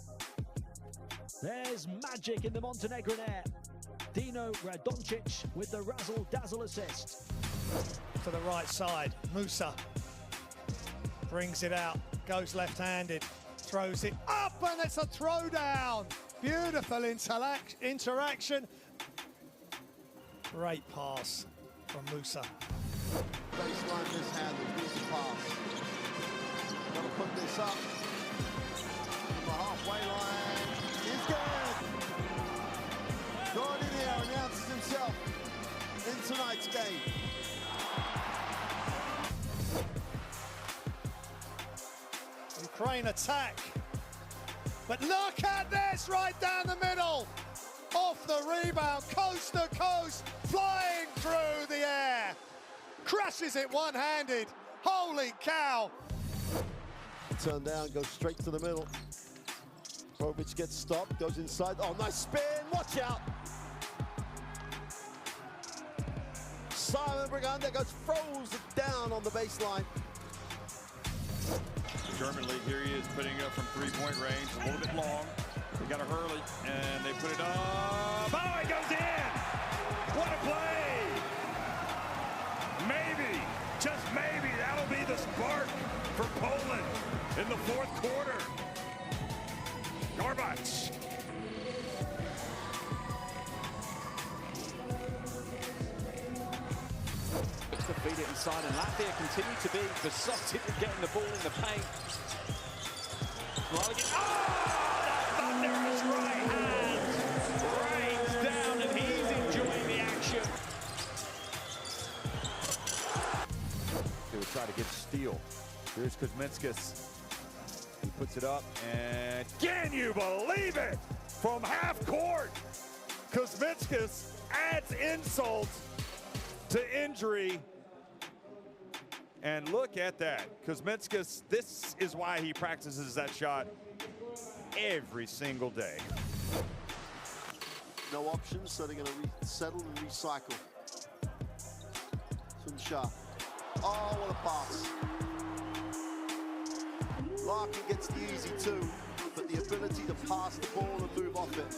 There's magic in the Montenegrin air. Dino Radoncic with the razzle-dazzle assist. To the right side, Musa brings it out, goes left-handed, throws it up, and it's a throwdown. Beautiful interaction. Great pass from Musa. Baseline mishandled, easy pass. Gonna put this up. The halfway line is good. Gordinier announces himself in tonight's game. Ukraine attack. But look at this right down the middle. Off the rebound, coast to coast, flying through the air. Crushes it one-handed. Holy cow. Turn down, goes straight to the middle. Bovic gets stopped, goes inside. Oh, nice spin, watch out. Simon Briganda goes, throws it down on the baseline. German league, here he is putting it up from three-point range, a little bit long. They got a Hurley, and they put it up. Oh, it goes in! What a play! Maybe, just maybe, that'll be the spark for Poland in the fourth quarter. Garbacz. To feed it inside, and Latvia continue to be besotted with getting the ball in the paint. Oh, that thunderous right hand rains down, and he's enjoying the action. They would try to get steal. Here's Kuzminskis. He puts it up, and can you believe it? From half court, Kuzminskis adds insult to injury. And look at that. Kuzminskis, this is why he practices that shot every single day. No options, so they're going to resettle and recycle. Sunshar. Oh, what a pass. Larkin gets the easy two, but the ability to pass the ball and move off it.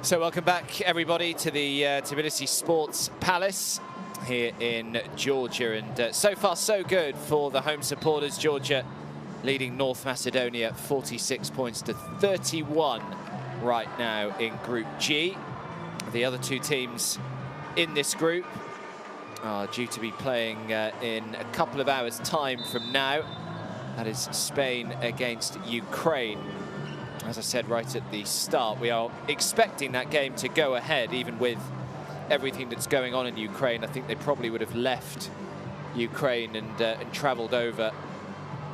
So welcome back, everybody, to the Tbilisi Sports Palace here in Georgia. And so far, so good for the home supporters. Georgia leading North Macedonia 46 points to 31 right now in Group G. The other two teams in this group are due to be playing in a couple of hours' time from now. That is Spain against Ukraine. As I said right at the start, we are expecting that game to go ahead, even with everything that's going on in Ukraine. I think they probably would have left Ukraine and travelled over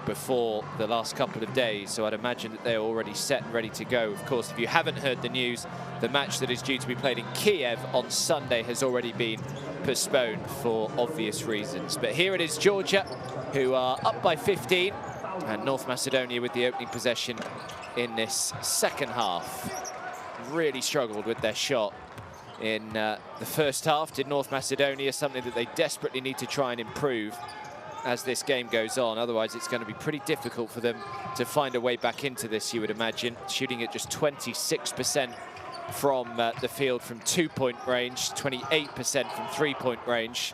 before the last couple of days. So I'd imagine that they're already set and ready to go. Of course, if you haven't heard the news, the match that is due to be played in Kiev on Sunday has already been postponed for obvious reasons. But here it is, Georgia, who are up by 15, and North Macedonia with the opening possession in this second half. Really struggled with their shot in the first half, did North Macedonia, something that they desperately need to try and improve as this game goes on. Otherwise, it's going to be pretty difficult for them to find a way back into this, you would imagine. Shooting at just 26% from the field from two-point range, 28% from three-point range.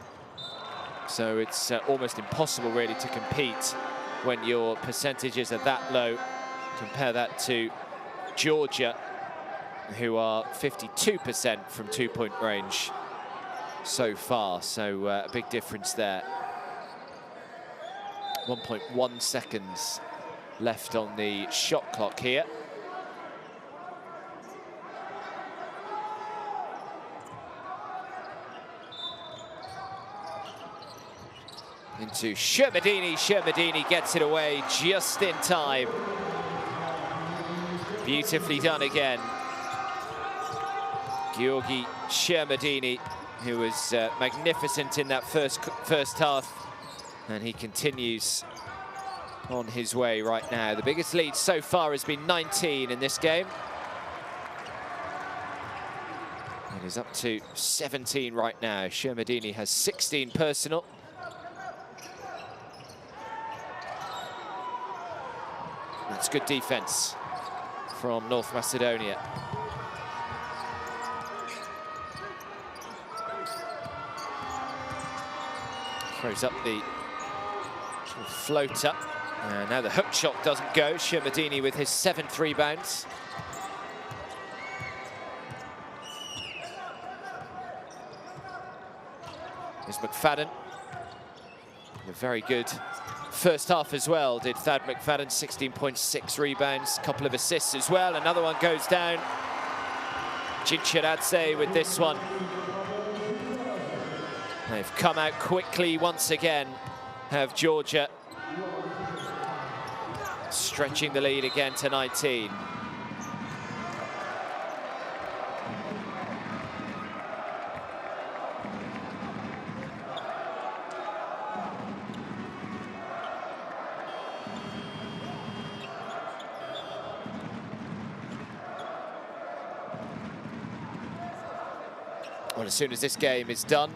So it's almost impossible, really, to compete when your percentages are that low. Compare that to Georgia, who are 52% from two-point range so far. So a big difference there. 1.1 seconds left on the shot clock here. Into Shermadini. Shermadini gets it away just in time. Beautifully done again. Georgi Shermadini, who was magnificent in that first half, and he continues on his way right now. The biggest lead so far has been 19 in this game. It is up to 17 right now. Shermadini has 16 personal. That's good defense from North Macedonia. Throws up the floater. And now the hook shot doesn't go. Shermadini with his 7th rebound. Here's McFadden. A very good first half as well, did Thad McFadden. 16.6 rebounds, couple of assists as well. Another one goes down. Cinceradze with this one. They've come out quickly once again, have Georgia. Stretching the lead again to 19. Well, as soon as this game is done,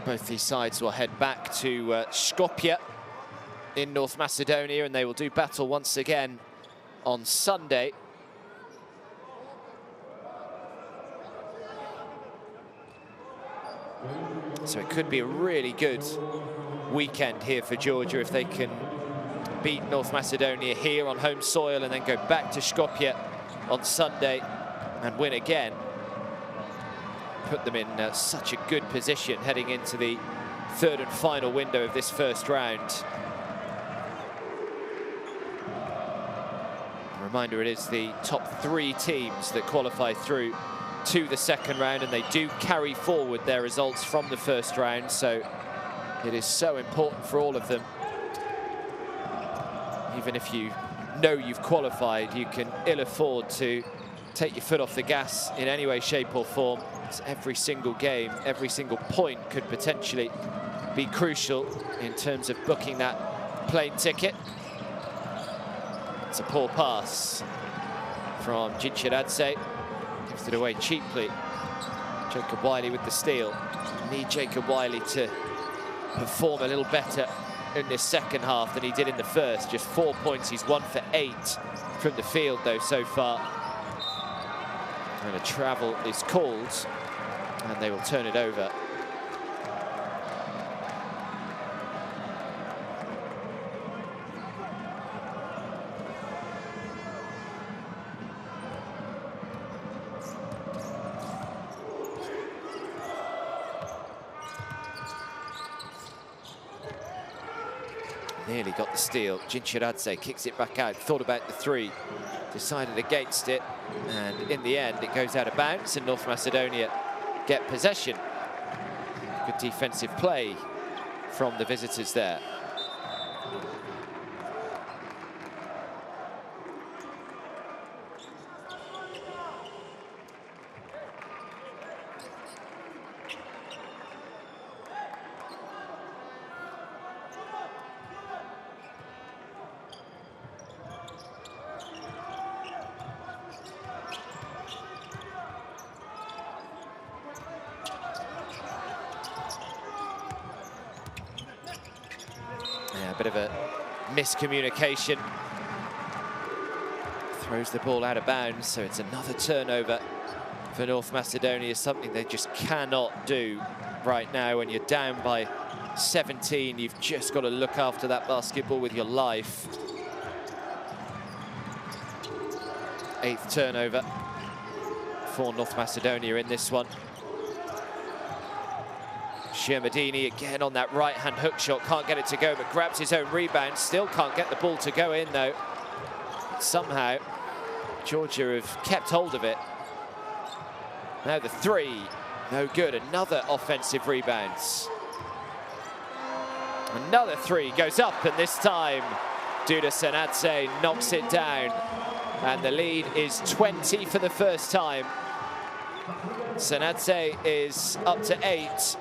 both these sides will head back to Skopje in North Macedonia, and they will do battle once again on Sunday. So it could be a really good weekend here for Georgia if they can beat North Macedonia here on home soil and then go back to Skopje on Sunday and win again. Put them in such a good position heading into the third and final window of this first round. A reminder, it is the top 3 teams that qualify through to the second round, and they do carry forward their results from the first round, so it is so important for all of them. Even if you know you've qualified, you can ill afford to take your foot off the gas in any way, shape or form. Every single game, every single point could potentially be crucial in terms of booking that plane ticket. It's a poor pass from Cinceradze. Gives it away cheaply. Jacob Wiley with the steal. Need Jacob Wiley to perform a little better in this second half than he did in the first. Just 4 points. He's 1 for 8 from the field, though, so far. And a travel is called, and they will turn it over. Nearly got the steal. Jinchiradze kicks it back out, thought about the three, decided against it, and in the end it goes out of bounds and North Macedonia get possession. Good defensive play from the visitors there. Yeah, a bit of a miscommunication. Throws the ball out of bounds, so it's another turnover for North Macedonia, something they just cannot do right now. When you're down by 17, you've just got to look after that basketball with your life. 8th turnover for North Macedonia in this one. Shermadini again on that right-hand hook shot, can't get it to go, but grabs his own rebound. Still can't get the ball to go in, though. Somehow, Georgia have kept hold of it. Now the three, no good. Another offensive rebounds. Another three goes up, and this time, Duda Senadze knocks it down. And the lead is 20 for the first time. Senadze is up to 8.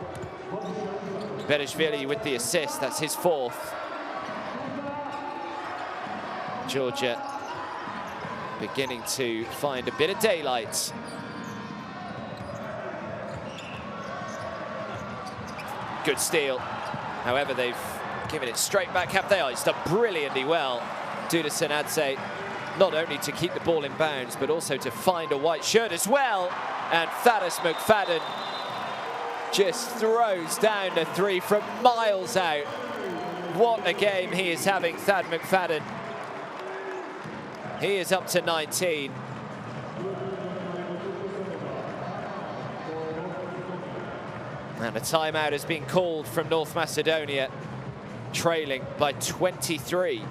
Berishvili with the assist, that's his 4th. Georgia beginning to find a bit of daylight. Good steal. However, they've given it straight back, have they? It's done brilliantly well. Duda Senadze, not only to keep the ball in bounds, but also to find a white shirt as well. And Thaddeus McFadden just throws down a three from miles out. What a game he is having, Thad McFadden. He is up to 19. And a timeout has been called from North Macedonia, trailing by 23.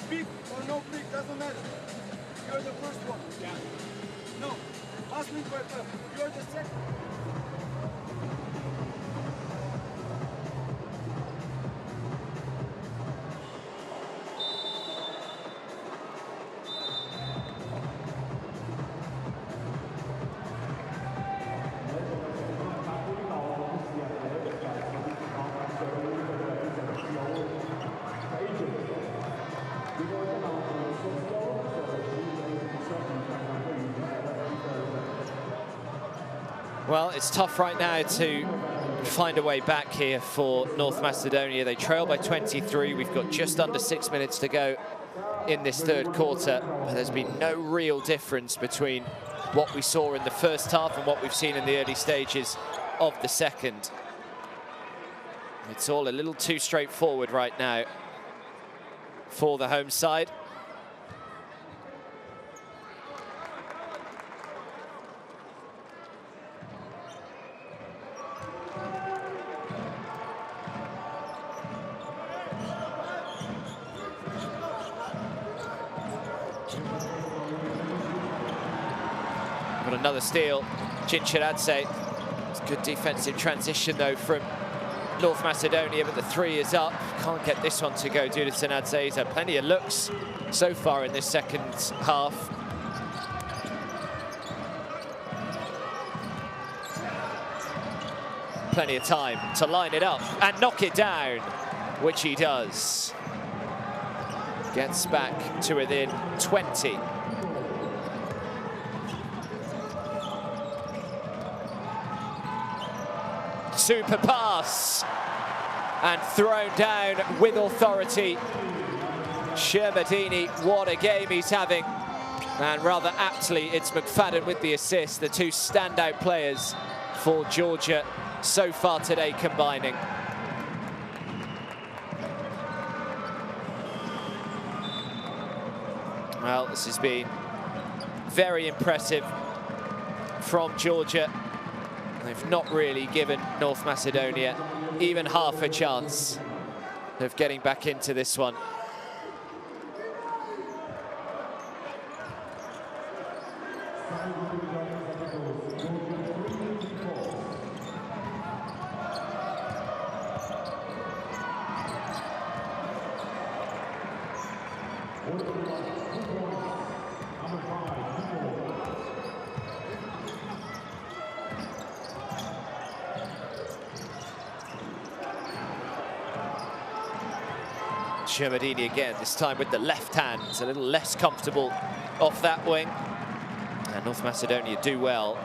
Big or no big, doesn't matter. You're the first one. Yeah. No. Pass me by first. You're the second. Well, it's tough right now to find a way back here for North Macedonia. They trail by 23. We've got just under 6 minutes to go in this third quarter. But there's been no real difference between what we saw in the first half and what we've seen in the early stages of the second. It's all a little too straightforward right now for the home side. But another steal, Jinchiradze. It's good defensive transition though from North Macedonia, but the three is up. Can't get this one to go. Duda Senadze. He's had plenty of looks so far in this second half. plenty of time to line it up and knock it down, which he does. Gets back to within 20. Super pass and thrown down with authority. Shermadini, what a game he's having. And rather aptly, it's McFadden with the assist, the two standout players for Georgia so far today combining. Well, this has been very impressive from Georgia. They've not really given North Macedonia even half a chance of getting back into this one. Shermadini again, this time with the left hand, a little less comfortable off that wing. And North Macedonia do well.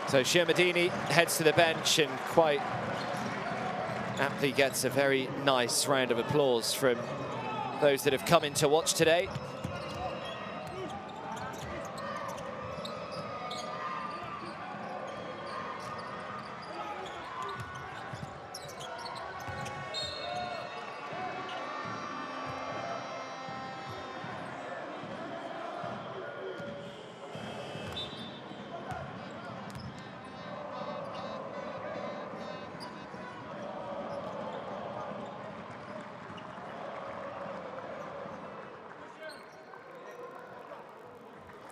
So Shermadini heads to the bench and quite aptly gets a very nice round of applause from those that have come in to watch today.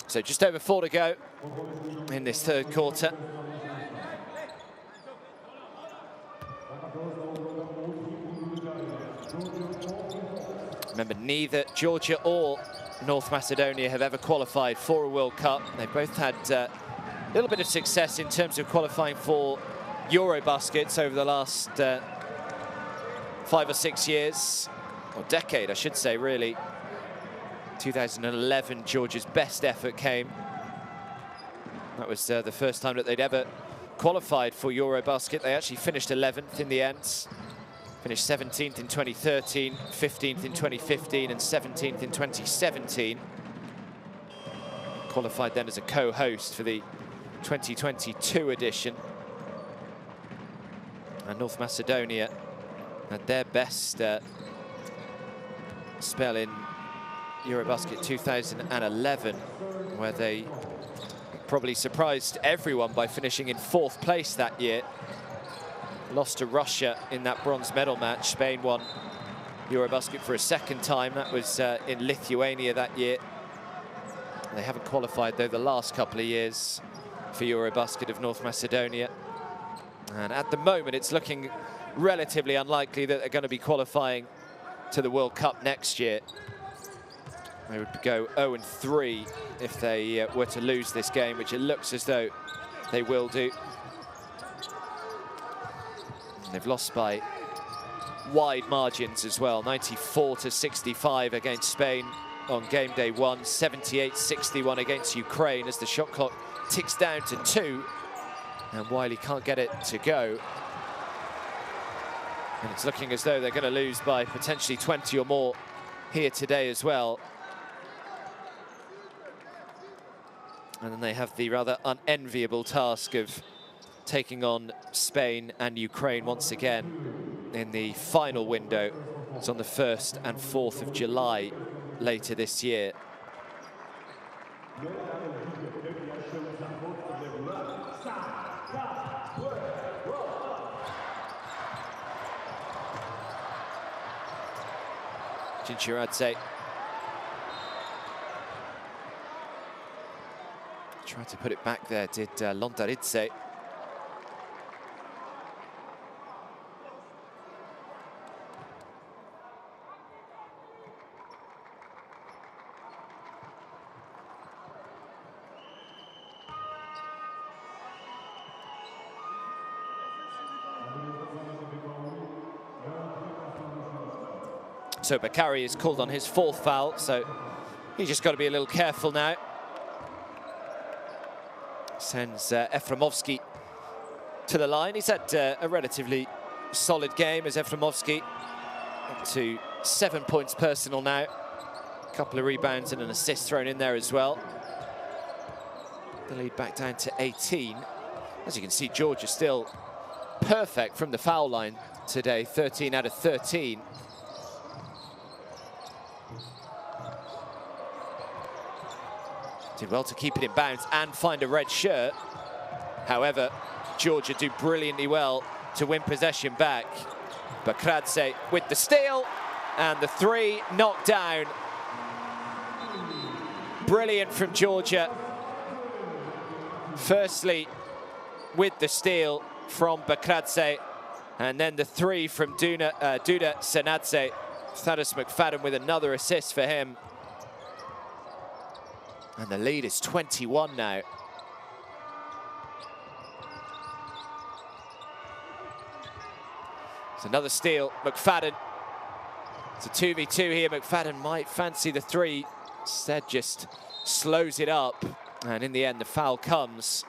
So just over 4 to go in this third quarter. Remember, neither Georgia or North Macedonia have ever qualified for a World Cup. They've both had a little bit of success in terms of qualifying for Eurobaskets over the last 5 or 6 years, or decade, I should say, really. 2011, Georgia's best effort came. That was the first time that they'd ever qualified for Eurobasket. They actually finished 11th in the ends. Finished 17th in 2013, 15th in 2015, and 17th in 2017. Qualified then as a co-host for the 2022 edition. And North Macedonia had their best spell in Eurobasket 2011, where they probably surprised everyone by finishing in 4th place that year. Lost to Russia in that bronze medal match. Spain won Eurobasket for a second time. That was in Lithuania that year. They haven't qualified, though, the last couple of years for Eurobasket of North Macedonia. And at the moment, it's looking relatively unlikely that they're going to be qualifying to the World Cup next year. They would go 0-3 if they were to lose this game, which it looks as though they will do. And they've lost by wide margins as well, 94-65 against Spain on game day 1, 78-61 against Ukraine as the shot clock ticks down to 2, and Wiley can't get it to go. And it's looking as though they're going to lose by potentially 20 or more here today as well. And then they have the rather unenviable task of taking on Spain and Ukraine once again in the final window. It's on the 1st and 4th of July later this year. Cincuradze tries Tried to put it back there, did Londaridze. So Bakari is called on his 4th foul, so he's just got to be a little careful now. Sends Efremovski to the line. He's had a relatively solid game as Efremovski, up to 7 points personal now. A couple of rebounds and an assist thrown in there as well. The lead back down to 18. As you can see, Georgia still perfect from the foul line today, 13 out of 13. Did well to keep it in bounds and find a red shirt. However, Georgia do brilliantly well to win possession back. Bakradze with the steal and the 3 knocked down. Brilliant from Georgia. Firstly, with the steal from Bakradze, and then the 3 from Duda Senadze. Thaddeus McFadden with another assist for him. And the lead is 21 now. It's another steal, McFadden. It's a 2v2 here. McFadden might fancy the 3. Instead, just slows it up. And in the end, the foul comes.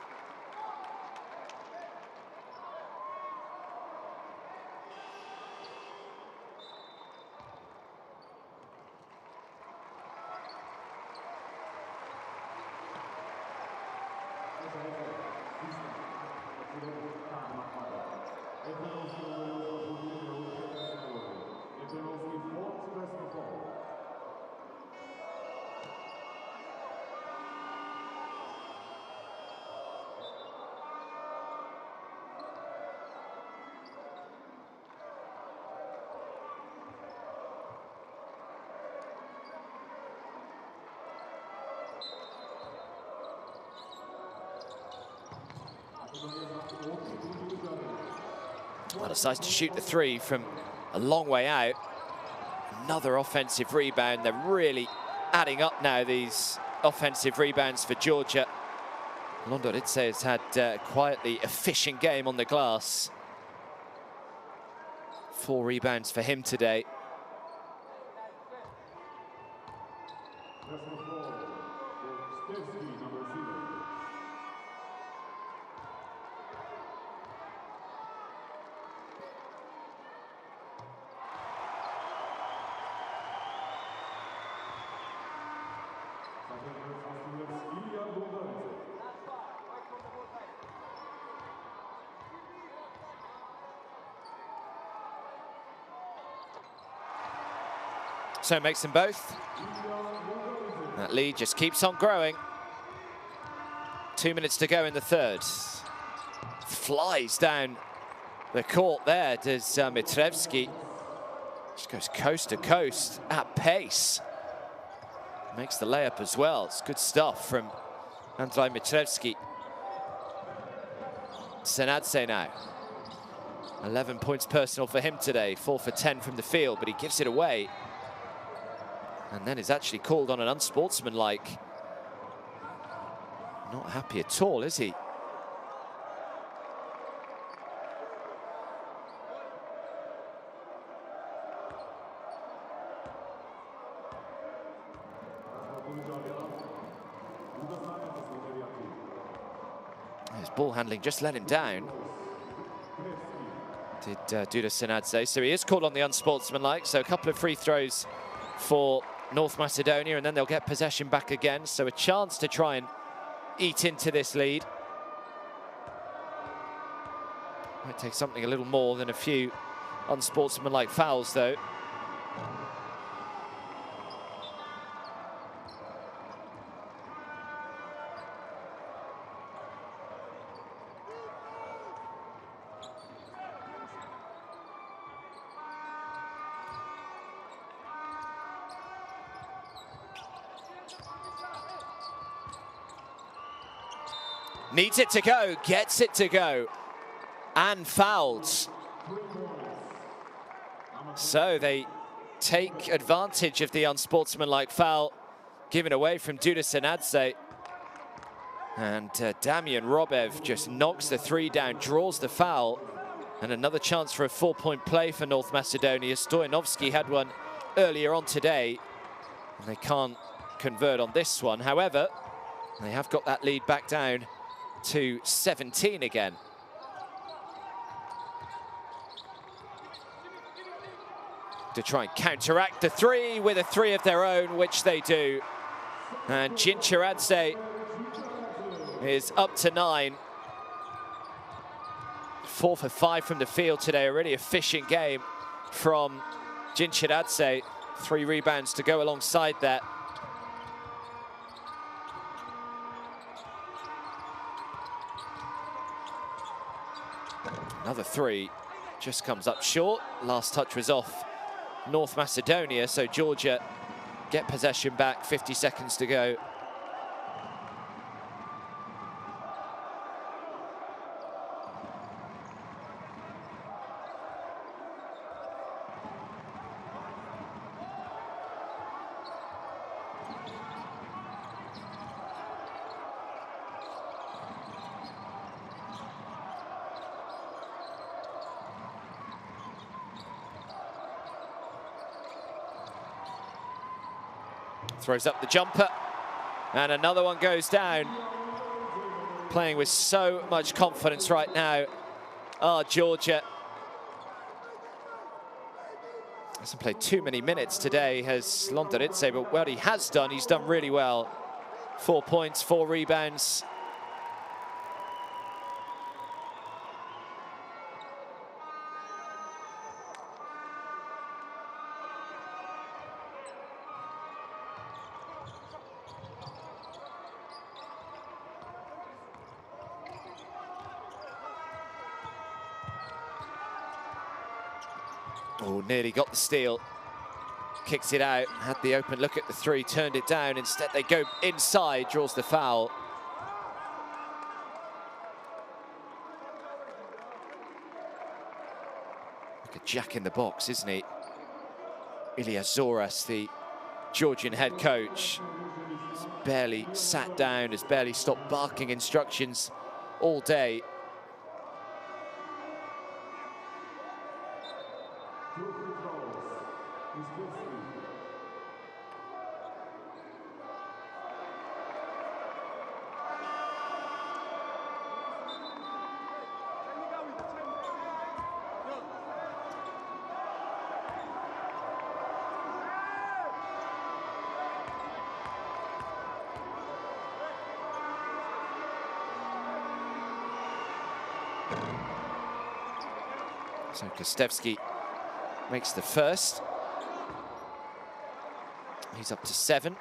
Well, decides to shoot the 3 from a long way out. Another offensive rebound. They're really adding up now, these offensive rebounds for Georgia. Londaridze has had quietly efficient game on the glass. 4 rebounds for him today. So makes them both. That lead just keeps on growing. 2 minutes to go in the 3rd. Flies down the court there, does Mitrevski. Just goes coast to coast at pace. Makes the layup as well. It's good stuff from Andrei Mitrevski. Senadze now. 11 points personal for him today. 4 for 10 from the field, but he gives it away. And then is actually called on an unsportsmanlike. Not happy at all, is he? His ball handling just let him down. Did Duda Senadze. So he is called on the unsportsmanlike. So a couple of free throws for North Macedonia, and then they'll get possession back again. So a chance to try and eat into this lead. Might take something a little more than a few unsportsmanlike fouls, though. Needs it to go, gets it to go, and fouls. So they take advantage of the unsportsmanlike foul given away from Duda Senadze. And Damian Robev just knocks the three down, draws the foul, and another chance for a 4-point play for North Macedonia. Stoyanovski had one earlier on today, and they can't convert on this one. However, they have got that lead back down to 17 again. To try and counteract the three with a three of their own, which they do. And Gincheradze is up to 9. 4 for 5 from the field today. A really efficient game from Gincheradze. 3 rebounds to go alongside that. Another 3 just comes up short. Last touch was off North Macedonia, so Georgia get possession back, 50 seconds to go. Throws up the jumper, and another one goes down. Playing with so much confidence right now. Georgia. Hasn't played too many minutes today, has Londoritze, but what he has done, he's done really well. 4 points, 4 rebounds. Oh, nearly got the steal. Kicks it out, had the open look at the 3, turned it down. Instead, they go inside, draws the foul. Like a jack in the box, isn't he? Ilya Zoras, the Georgian head coach, has barely sat down, has barely stopped barking instructions all day. So Kostevski makes the first. He's up to 7.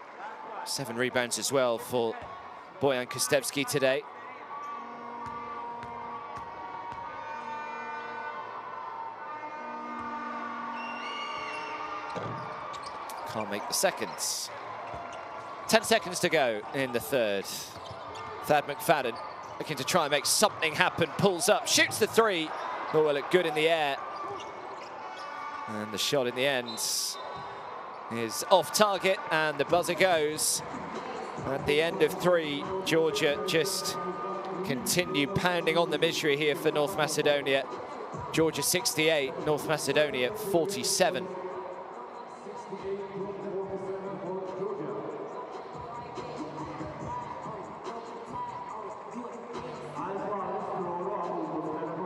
7 rebounds as well for Bojan Kostevski today. Can't make the seconds. 10 seconds to go in the third. Thad McFadden looking to try and make something happen, pulls up, shoots the 3. Oh, well, look good in the air. And the shot in the end is off target, and the buzzer goes. At the end of 3, Georgia just continue pounding on the misery here for North Macedonia. Georgia 68, North Macedonia 47.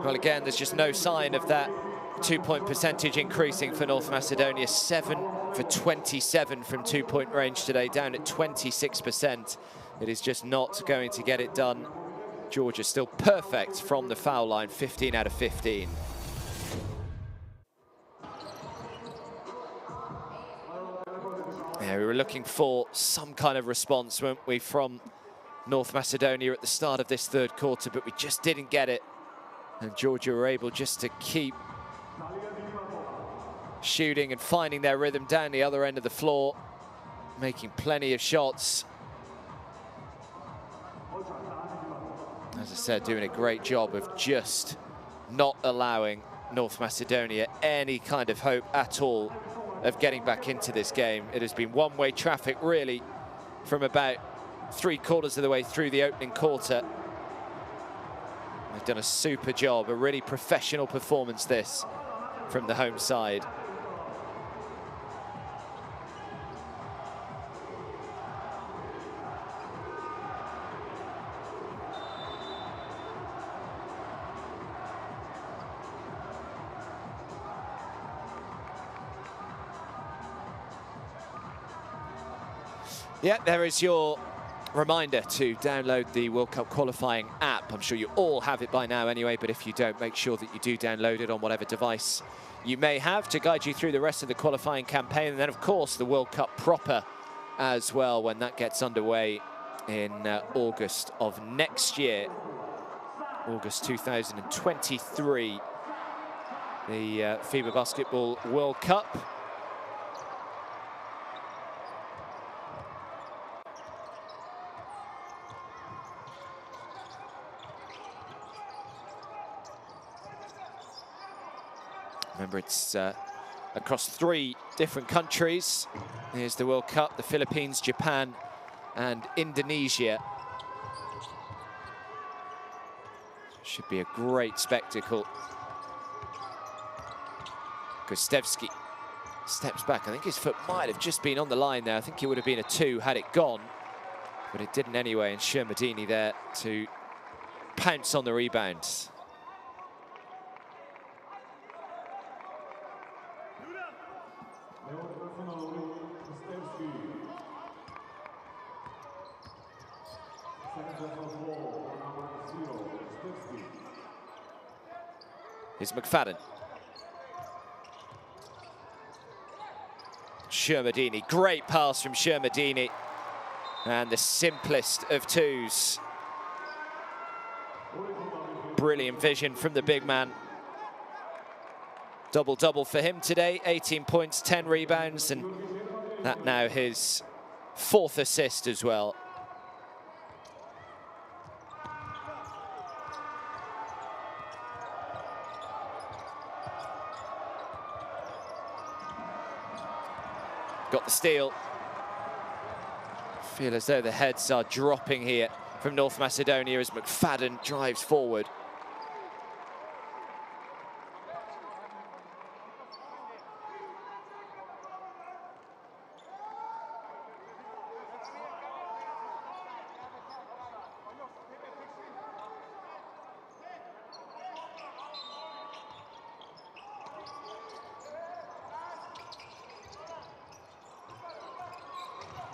Well, again, there's just no sign of that 2-point percentage increasing for North Macedonia. 7 for 27 from 2-point range today, down at 26%. It is just not going to get it done. Georgia still perfect from the foul line, 15 out of 15. Yeah, we were looking for some kind of response, weren't we, from North Macedonia at the start of this third quarter, but we just didn't get it. And Georgia were able just to keep shooting and finding their rhythm down the other end of the floor, making plenty of shots. As As I said, doing a great job of just not allowing North Macedonia any kind of hope at all of getting back into this game. It has been one-way traffic, really, from about 3/4 of the way through the opening quarter. They've done a super job, a really professional performance this from the home side. Yeah, there is your reminder to download the World Cup qualifying app. I'm sure you all have it by now anyway, but if you don't, make sure that you do download it on whatever device you may have to guide you through the rest of the qualifying campaign. And then, of course, the World Cup proper as well, when that gets underway in August of next year, August 2023, the FIBA Basketball World Cup. Remember, it's across 3 different countries. Here's the World Cup: the Philippines, Japan, and Indonesia. Should be a great spectacle. Gostevski steps back. I think his foot might have just been on the line there. I think it would have been a 2 had it gone, but it didn't anyway. And Shermadini there to pounce on the rebound. Here's McFadden. Shermadini, great pass from Shermadini. And the simplest of 2s. Brilliant vision from the big man. Double-double for him today, 18 points, 10 rebounds, and that now his 4th assist as well. Got the steal. Feel as though the heads are dropping here from North Macedonia as McFadden drives forward.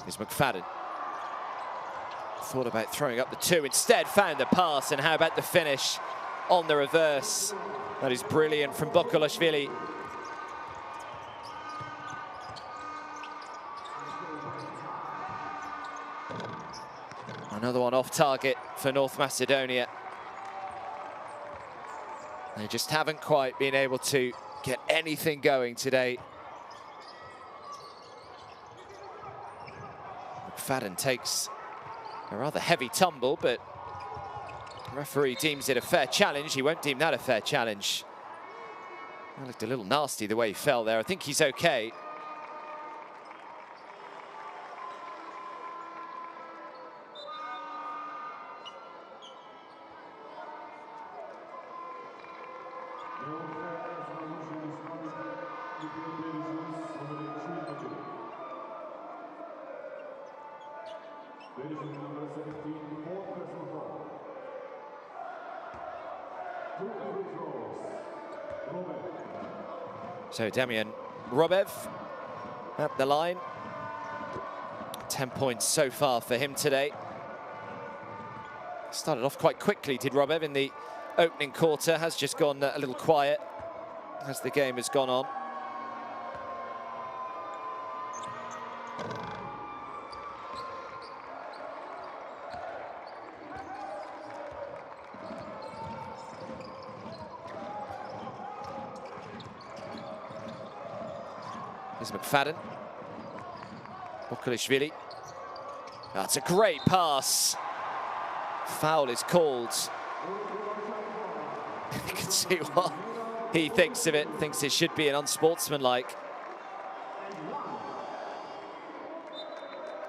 Here's McFadden. Thought about throwing up the 2, instead found the pass, and how about the finish on the reverse? That is brilliant from Bokolashvili. Another one off target for North Macedonia. They just haven't quite been able to get anything going today. McFadden takes a rather heavy tumble, but the referee deems it a fair challenge. He won't deem that a fair challenge. That looked a little nasty the way he fell there. I think he's okay. So Damian Robev at the line. 10 points so far for him today. Started off quite quickly, did Robev, in the opening quarter. Has just gone a little quiet as the game has gone on. Here's McFadden. Bokolashvili. That's a great pass. Foul is called You can see what he thinks of it, thinks it should be an unsportsmanlike.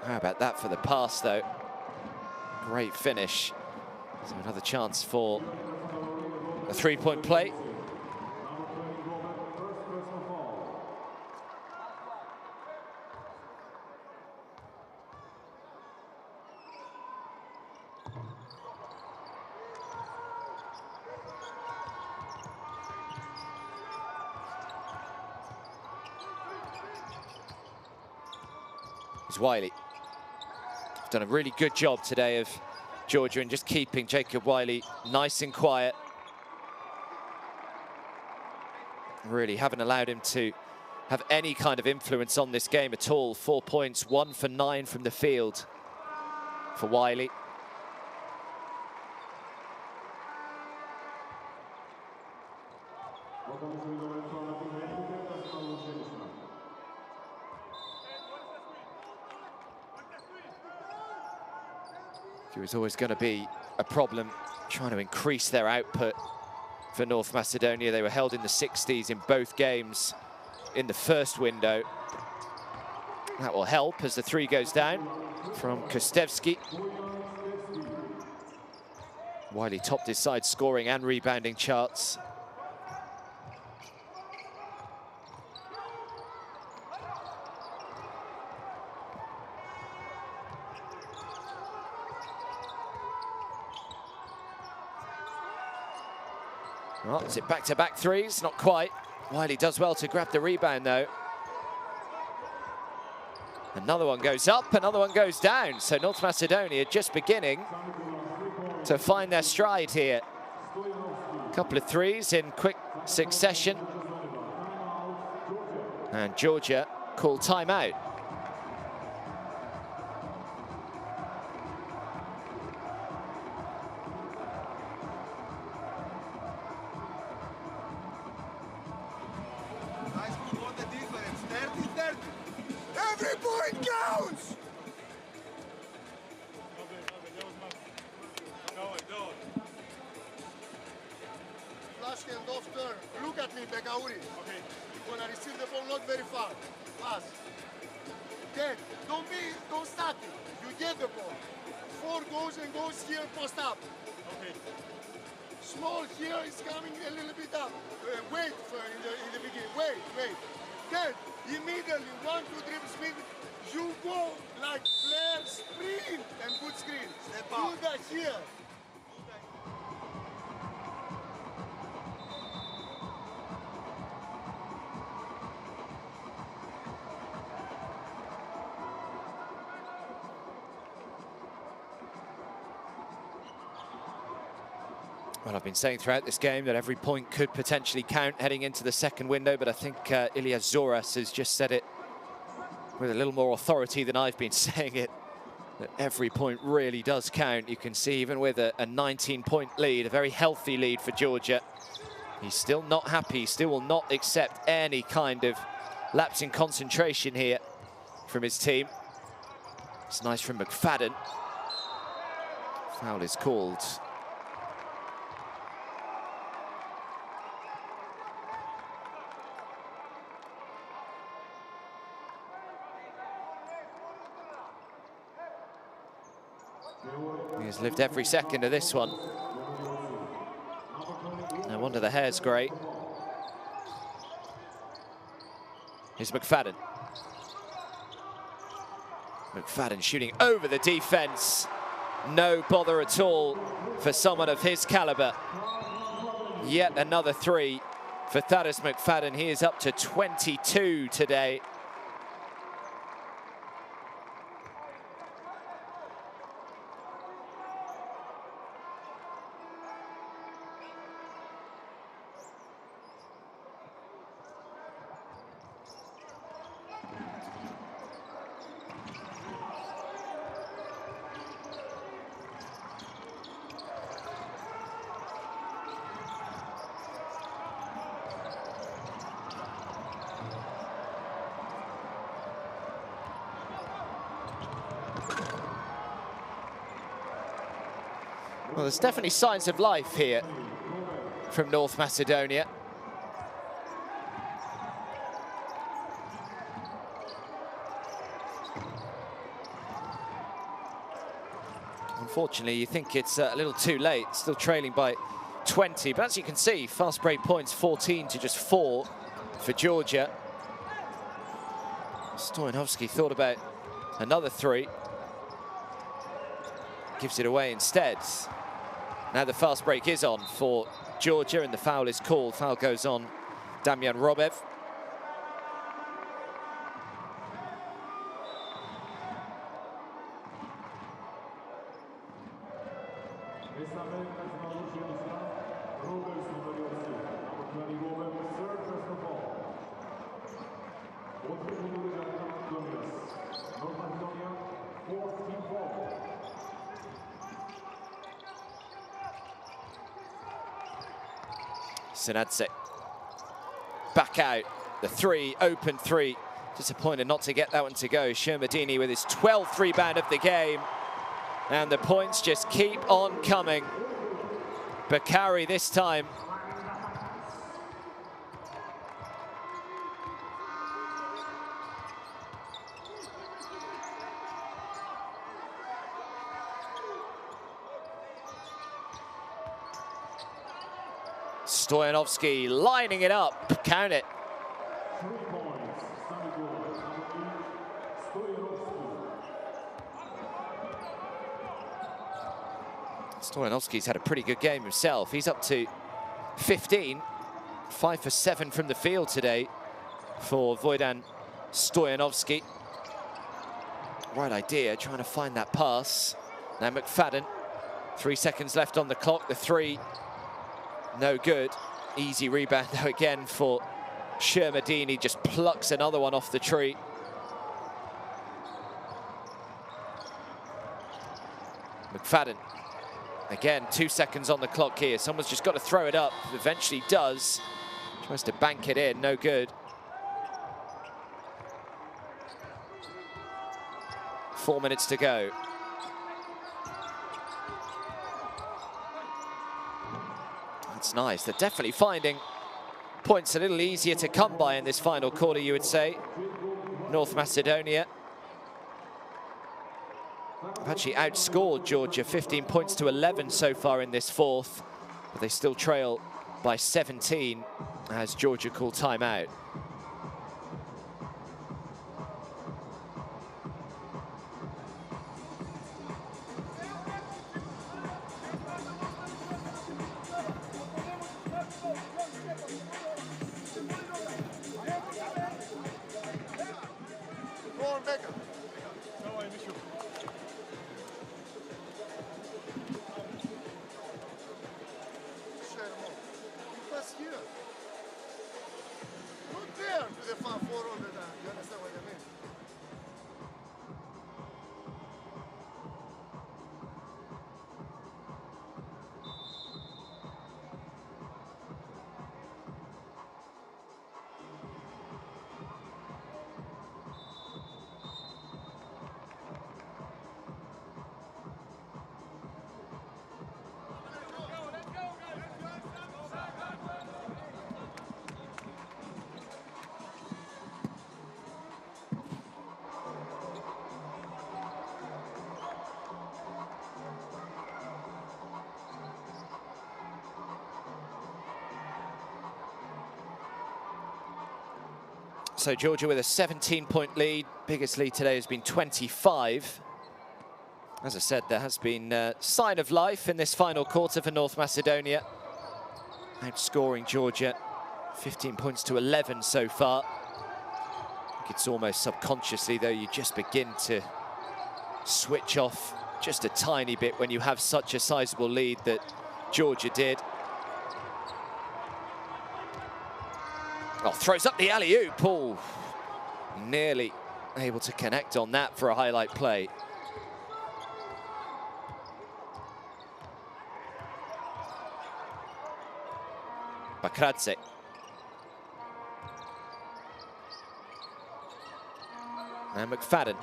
How about that for the pass, though? Great finish. So another chance for a three-point play. It's Wiley. Done a really good job today of Georgia in just keeping Jacob Wiley nice and quiet. Really haven't allowed him to have any kind of influence on this game at all. 4 points, 1 for 9 from the field for Wiley. It was always going to be a problem trying to increase their output for North Macedonia. They were held in the 60s in both games in the first window. That will help as the three goes down from Kostevski. Wiley topped his side scoring and rebounding charts. Well, is it back-to-back threes? Not quite. Wiley does well to grab the rebound, though. Another one goes up, another one goes down. So North Macedonia just beginning to find their stride here. A couple of threes in quick succession. And Georgia called timeout. Every point counts! Flash hand off turn. Look at me, Bekauri. Okay. You're gonna receive the ball not very far. Pass. Dead. Don't start it. You get the ball. 4 goes and goes here, post up. Okay. Small here is coming a little bit up. Wait for in the beginning. Wait. Then immediately 1, 2 dribble speed. You go like flare, sprint, and good screen. Step up. Do that here. Well, I've been saying throughout this game that every point could potentially count heading into the second window, but I think Ilya Zoras has just said it with a little more authority than I've been saying it, that every point really does count. You can see even with a 19-point lead, a very healthy lead for Georgia, he's still not happy, he still will not accept any kind of lapse in concentration here from his team. It's nice from McFadden. Foul is called. He's lived every second of this one. No wonder the hair's great. Here's McFadden. McFadden shooting over the defense. No bother at all for someone of his caliber. Yet another three for Thaddeus McFadden. He is up to 22 today. Well, there's definitely signs of life here from North Macedonia. Unfortunately, you think it's a little too late, still trailing by 20. But as you can see, fast break points 14 to just 4 for Georgia. Stoyanovski thought about another 3. Gives it away instead. Now the fast break is on for Georgia and the foul is called. Foul goes on Damian Robev. Sinadze back out, the 3, open 3. Disappointed not to get that one to go. Shermadini with his 12th rebound of the game. And the points just keep on coming. Bakari this time. Stoyanovski lining it up, count it. Stoyanovski's had a pretty good game himself. He's up to 15, 5 for 7 from the field today for Vojdan Stoyanovski. Right idea, trying to find that pass. Now McFadden, 3 seconds left on the clock, the 3. No good. Easy rebound though again for Shermadini. Just plucks another one off the tree. McFadden. Again, 2 seconds on the clock here. Someone's just got to throw it up. Eventually does. Tries to bank it in. No good. 4 minutes to go. That's nice. They're definitely finding points a little easier to come by in this final quarter, you would say. North Macedonia have actually outscored Georgia 15 points to 11 so far in this fourth, but they still trail by 17 as Georgia call timeout. So Georgia with a 17-point lead. Biggest lead today has been 25. As I said, there has been a sign of life in this final quarter for North Macedonia. Outscoring Georgia 15 points to 11 so far. I think it's almost subconsciously, though, you just begin to switch off just a tiny bit when you have such a sizable lead that Georgia did. Oh, throws up the alley-oop. Oh, nearly able to connect on that for a highlight play. Bakradze. And McFadden.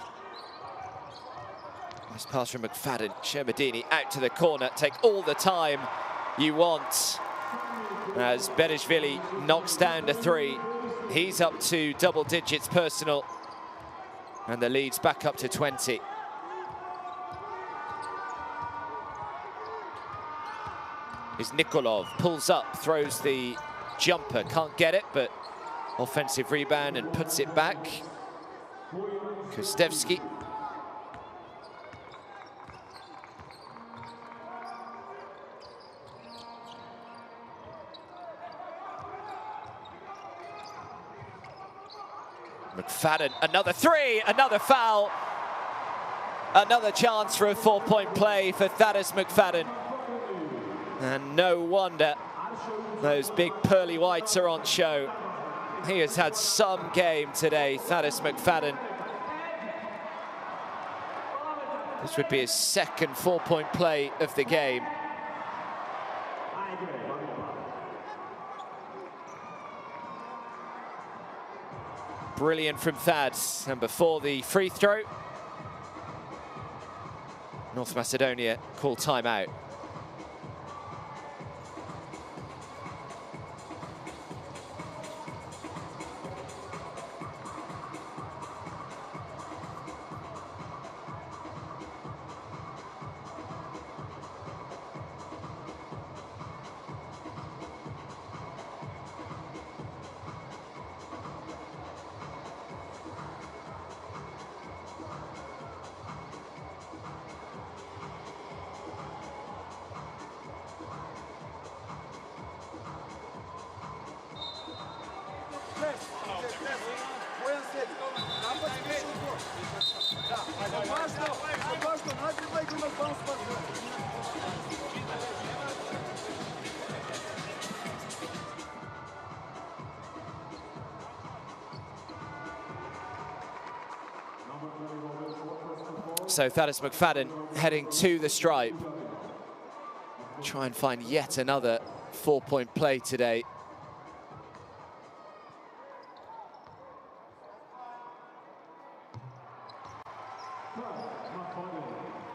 Nice pass from McFadden. Shermadini out to the corner. Take all the time you want. As Berishvili knocks down to 3. He's up to double digits personal. And the lead's back up to 20. Is Nikolov, pulls up, throws the jumper, can't get it, but offensive rebound and puts it back. Kostevski. McFadden, another 3, another foul. Another chance for a 4-point play for Thaddeus McFadden. And no wonder those big pearly whites are on show. He has had some game today, Thaddeus McFadden. This would be his second 4-point play of the game. Brilliant from Thad. And before the free throw, North Macedonia call timeout. So Thaddeus McFadden heading to the stripe. Try and find yet another 4-point play today.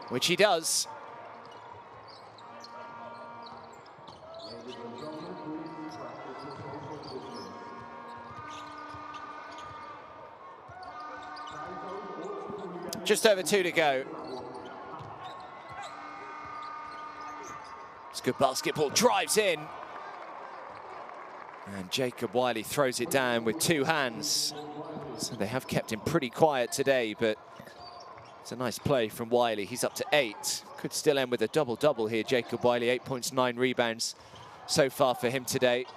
Which he does. Just over 2 to go. It's good basketball, drives in. And Jacob Wiley throws it down with 2 hands. So they have kept him pretty quiet today, but it's a nice play from Wiley. He's up to 8. Could still end with a double-double here, Jacob Wiley. 8 points, 9 rebounds so far for him today.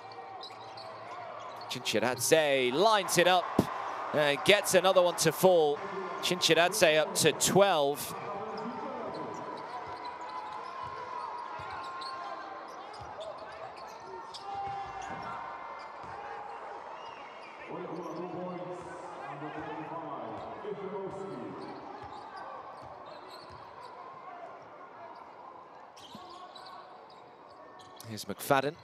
Chinchiradze lines it up and gets another one to fall. Chinchiradze up to 12. Here's McFadden.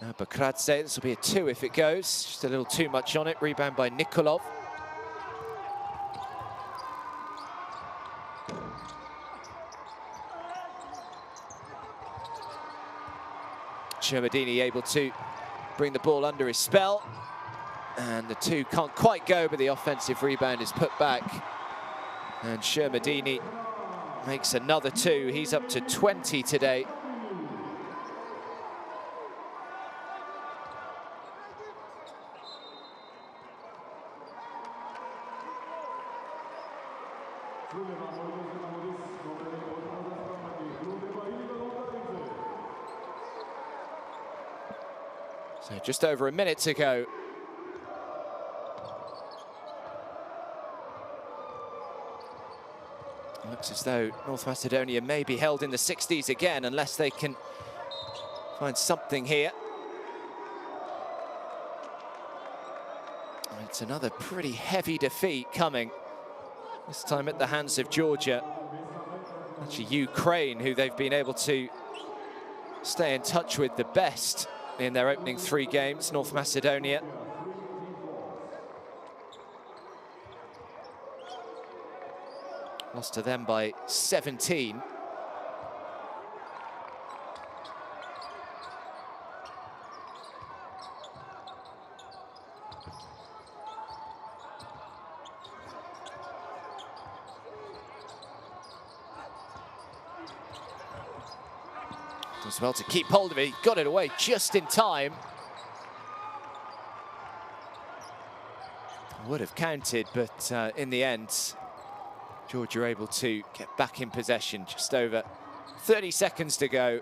Now Bakradze, this will be a 2 if it goes. Just a little too much on it. Rebound by Nikolov. Shermadini able to bring the ball under his spell. And the 2 can't quite go, but the offensive rebound is put back. And Shermadini makes another 2. He's up to 20 today. So just over a minute to go. Looks as though North Macedonia may be held in the 60s again, unless they can find something here. It's another pretty heavy defeat coming, this time at the hands of Georgia. Actually, Ukraine, who they've been able to stay in touch with the best in their opening 3 games. North Macedonia. Lost to them by 17. Does well to keep hold of it. He got it away just in time. Would have counted, but in the end, Georgia able to get back in possession. Just over 30 seconds to go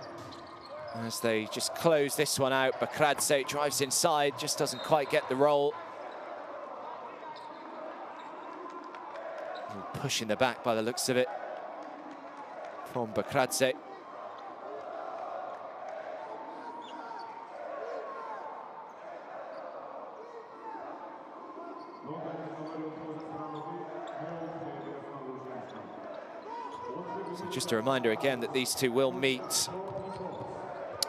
as they just close this one out. Bakradze drives inside, just doesn't quite get the roll. Push in the back by the looks of it from Bakradze. So just a reminder again that these two will meet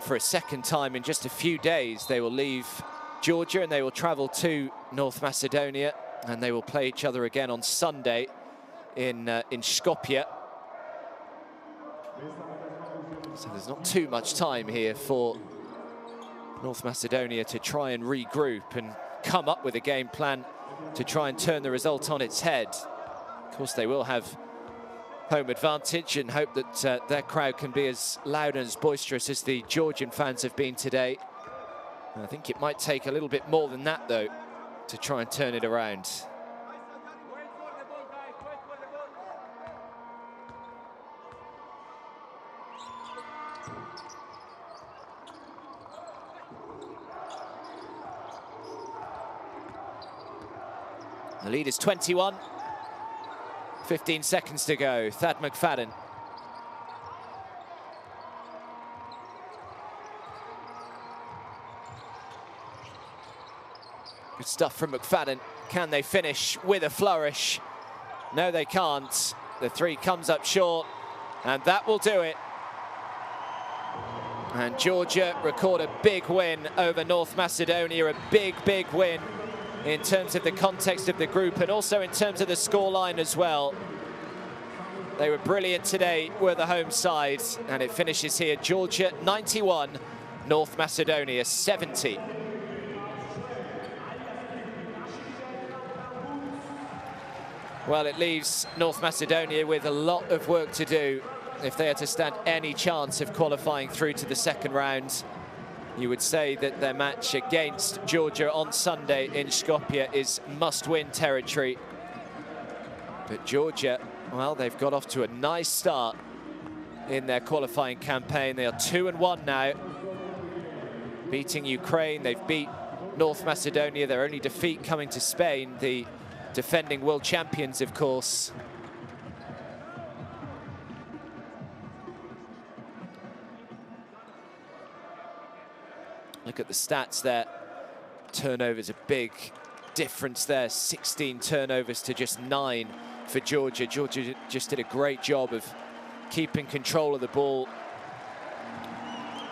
for a second time in just a few days. They will leave Georgia and they will travel to North Macedonia, and they will play each other again on Sunday in Skopje. So there's not too much time here for North Macedonia to try and regroup and come up with a game plan to try and turn the result on its head. Of course, they will have home advantage and hope that their crowd can be as loud and as boisterous as the Georgian fans have been today. And I think it might take a little bit more than that, though, to try and turn it around. The lead is 21. 15 seconds to go. Thad McFadden. Good stuff from McFadden. Can they finish with a flourish? No, they can't. The three comes up short, and that will do it. And Georgia record a big win over North Macedonia, a big, big win in terms of the context of the group and also in terms of the scoreline as well. They were brilliant today, were the home side, and it finishes here. Georgia 91, North Macedonia 70. Well, it leaves North Macedonia with a lot of work to do if they are to stand any chance of qualifying through to the second round. You would say that their match against Georgia on Sunday in Skopje is must-win territory. But Georgia, well, they've got off to a nice start in their qualifying campaign. They are 2-1 now. Beating Ukraine, they've beat North Macedonia. Their only defeat coming to Spain, the defending world champions, of course. Look at the stats there. Turnovers, a big difference there. 16 turnovers to just 9 for Georgia. Georgia just did a great job of keeping control of the ball.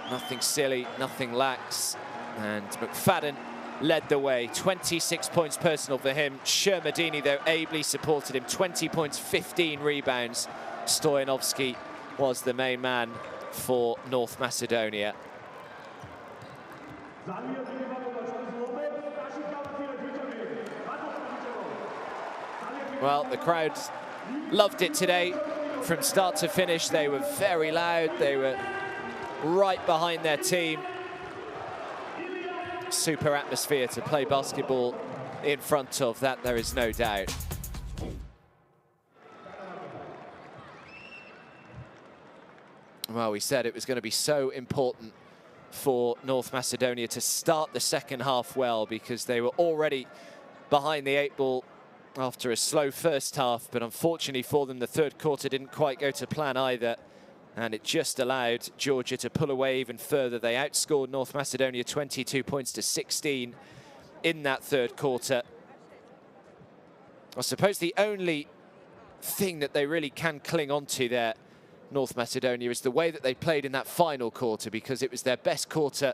Nothing silly, nothing lax. And McFadden led the way. 26 points personal for him. Shermadini, though, ably supported him. 20 points, 15 rebounds. Stoyanovski was the main man for North Macedonia. Well, the crowd loved it today. From start to finish, they were very loud. They were right behind their team. Super atmosphere to play basketball in front of, that there is no doubt. Well, we said it was going to be so important for North Macedonia to start the second half well, because they were already behind the 8 ball after a slow first half, but unfortunately for them, the third quarter didn't quite go to plan either, and it just allowed Georgia to pull away even further. They outscored North Macedonia 22 points to 16 in that third quarter. I suppose the only thing that they really can cling on to there, North Macedonia, is the way that they played in that final quarter, because it was their best quarter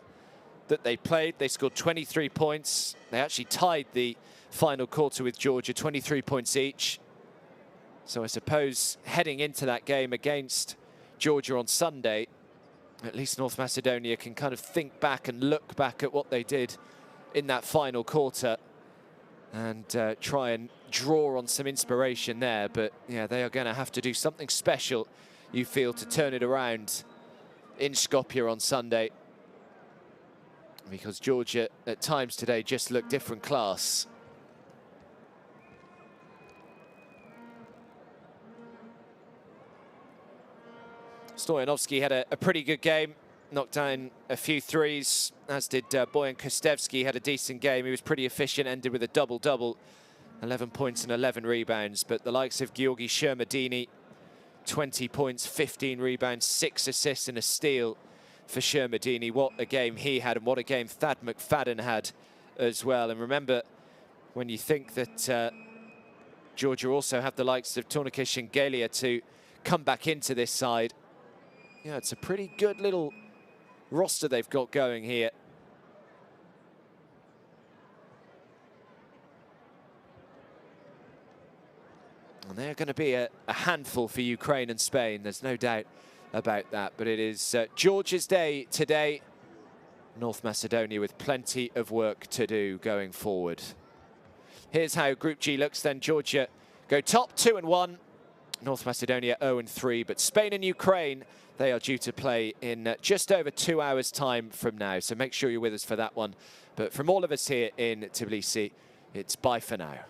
that they played. They scored 23 points. They actually tied the final quarter with Georgia, 23 points each. So I suppose heading into that game against Georgia on Sunday, at least North Macedonia can kind of think back and look back at what they did in that final quarter and try and draw on some inspiration there. But yeah, they are going to have to do something special, you feel, to turn it around in Skopje on Sunday, because Georgia at times today just looked different class. Stoyanovski had a pretty good game, knocked down a few threes, as did Bojan Kostevski. Had a decent game. He was pretty efficient, ended with a double-double, 11 points and 11 rebounds. But the likes of Georgi Shermadini, 20 points, 15 rebounds, 6 assists and a steal for Shermadini. What a game he had, and what a game Thad McFadden had as well. And remember, when you think that Georgia also have the likes of Tornike Shengelia to come back into this side, yeah, it's a pretty good little roster they've got going here. And they're going to be a handful for Ukraine and Spain. There's no doubt about that. But it is Georgia's day today. North Macedonia with plenty of work to do going forward. Here's how Group G looks then. Georgia go top 2-1. North Macedonia 0-3. But Spain and Ukraine, they are due to play in just over 2 hours' time from now. So make sure you're with us for that one. But from all of us here in Tbilisi, it's bye for now.